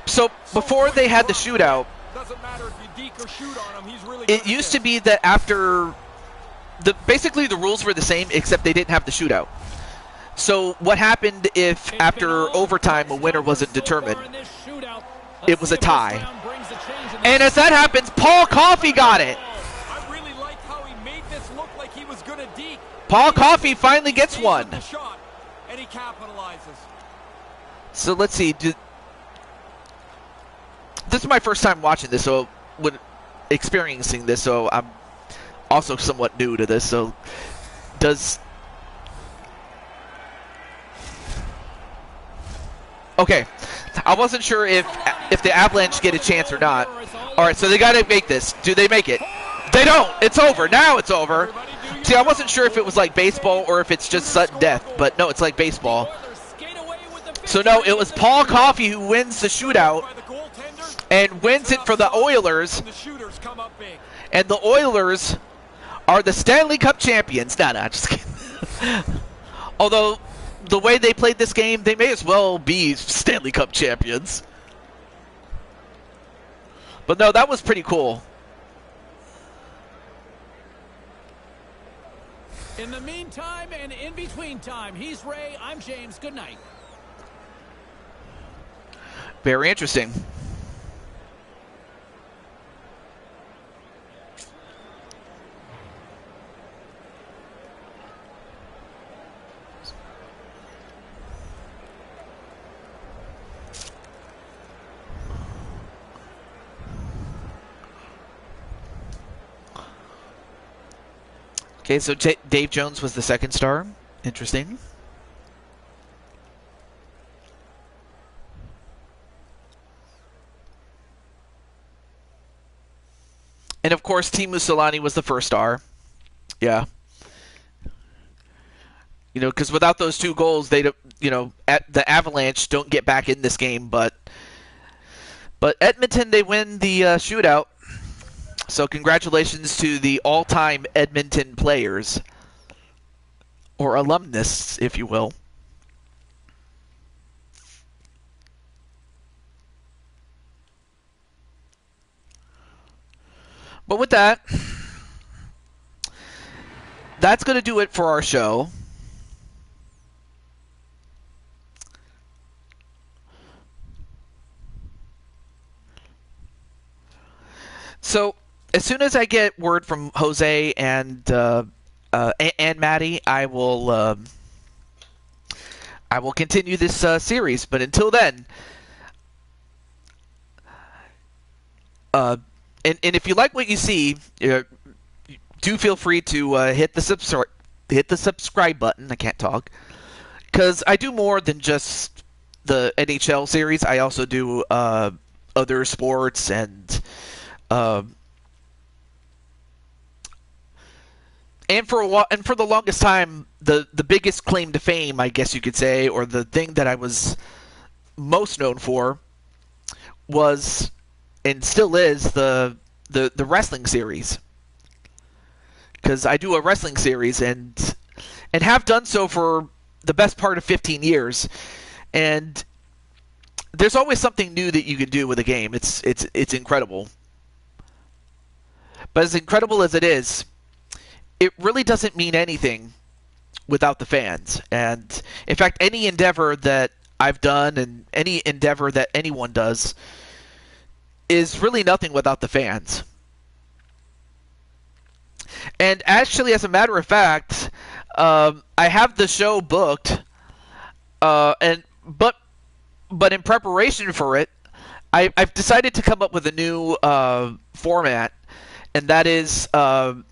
So before they had the shootout, Doesn't matter if you deke or shoot on him. He's really it used to be that after... Basically, the rules were the same, except they didn't have the shootout. So what happened if after overtime a winner wasn't determined? It was a tie. And as that happens, Paul Coffey got it. I really like how he made this look like he was going to deke. Paul Coffey finally gets one. The shot, and he capitalizes. So let's see. This is my first time watching this, so when experiencing this, so I'm also somewhat new to this. So does... Okay, I wasn't sure if the Avalanche get a chance or not. All right, so they got to make this. Do they make it? They don't. It's over. Now it's over. See, I wasn't sure if it was like baseball or if it's just sudden death, but no, it's like baseball. So no, it was Paul Coffey who wins the shootout and wins it for the Oilers. And the Oilers are the Stanley Cup champions. Nah, just kidding. Although... the way they played this game, they may as well be Stanley Cup champions. But no, that was pretty cool. In the meantime and in between time, he's Ray, I'm James. Good night. Very interesting. Okay, so Dave Jones was the second star. Interesting. And of course, Teemu Selanne was the first star. Yeah. You know, because without those 2 goals, they, you know, the Avalanche don't get back in this game. But Edmonton, they win the shootout. So congratulations to the all-time Edmonton players, or alumnus, if you will. But with that, that's going to do it for our show. So... as soon as I get word from Jose and Maddie, I will continue this series. But until then, and if you like what you see, do feel free to hit the subscribe button. I can't talk because I do more than just the NHL series. I also do other sports and. And for the longest time, the biggest claim to fame, I guess you could say, or the thing that I was most known for, was and still is the wrestling series. Because I do a wrestling series and have done so for the best part of 15 years, and there's always something new that you can do with a game. It's incredible. But as incredible as it is, it really doesn't mean anything without the fans. And in fact, any endeavor that I've done and any endeavor that anyone does is really nothing without the fans. And actually, as a matter of fact, I have the show booked, but in preparation for it, I've decided to come up with a new format, and that is the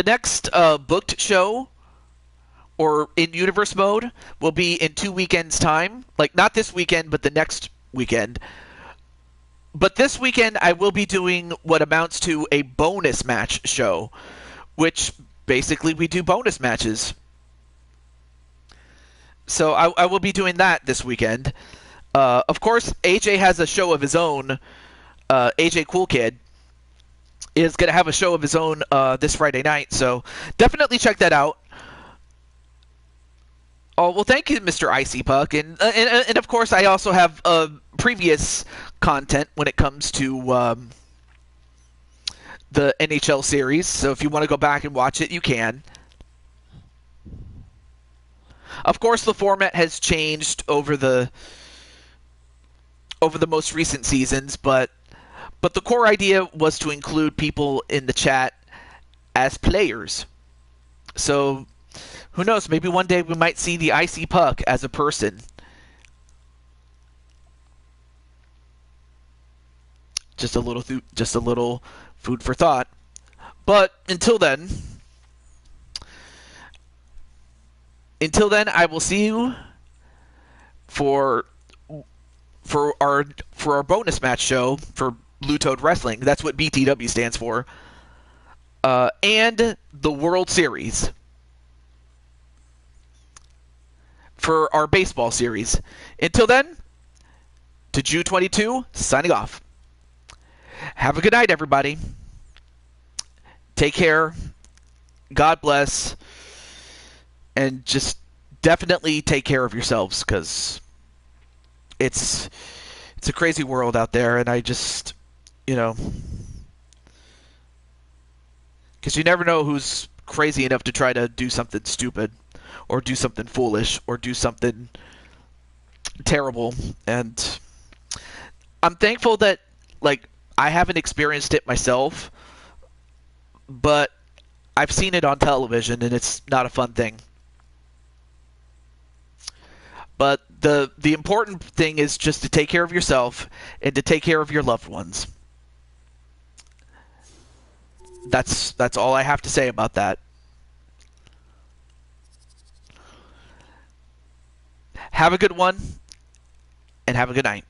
next booked show, or in universe mode, will be in 2 weekends' time. Like, not this weekend, but the next weekend. But this weekend, I will be doing what amounts to a bonus match show, which basically we do bonus matches. So I will be doing that this weekend. Of course, AJ has a show of his own. AJ Cool Kid is going to have a show of his own this Friday night, so definitely check that out. Oh, well, thank you, Mr. Icy Puck. And of course, I also have previous content when it comes to the NHL series. So if you want to go back and watch it, you can. Of course, the format has changed over the most recent seasons, but the core idea was to include people in the chat as players. So who knows? Maybe one day we might see the Icy Puck as a person. Just a little food for thought. But until then, I will see you for our bonus match show for Blue Toad Wrestling. That's what BTW stands for. And the World Series. For our baseball series. Until then, to Jew22, signing off. Have a good night, everybody. Take care. God bless. And just definitely take care of yourselves, because it's a crazy world out there, and I just, because you never know who's crazy enough to try to do something stupid, or do something foolish, or do something terrible. And I'm thankful that, I haven't experienced it myself, but I've seen it on television, and it's not a fun thing. But the important thing is just to take care of yourself and to take care of your loved ones. That's all I have to say about that. Have a good one, and have a good night.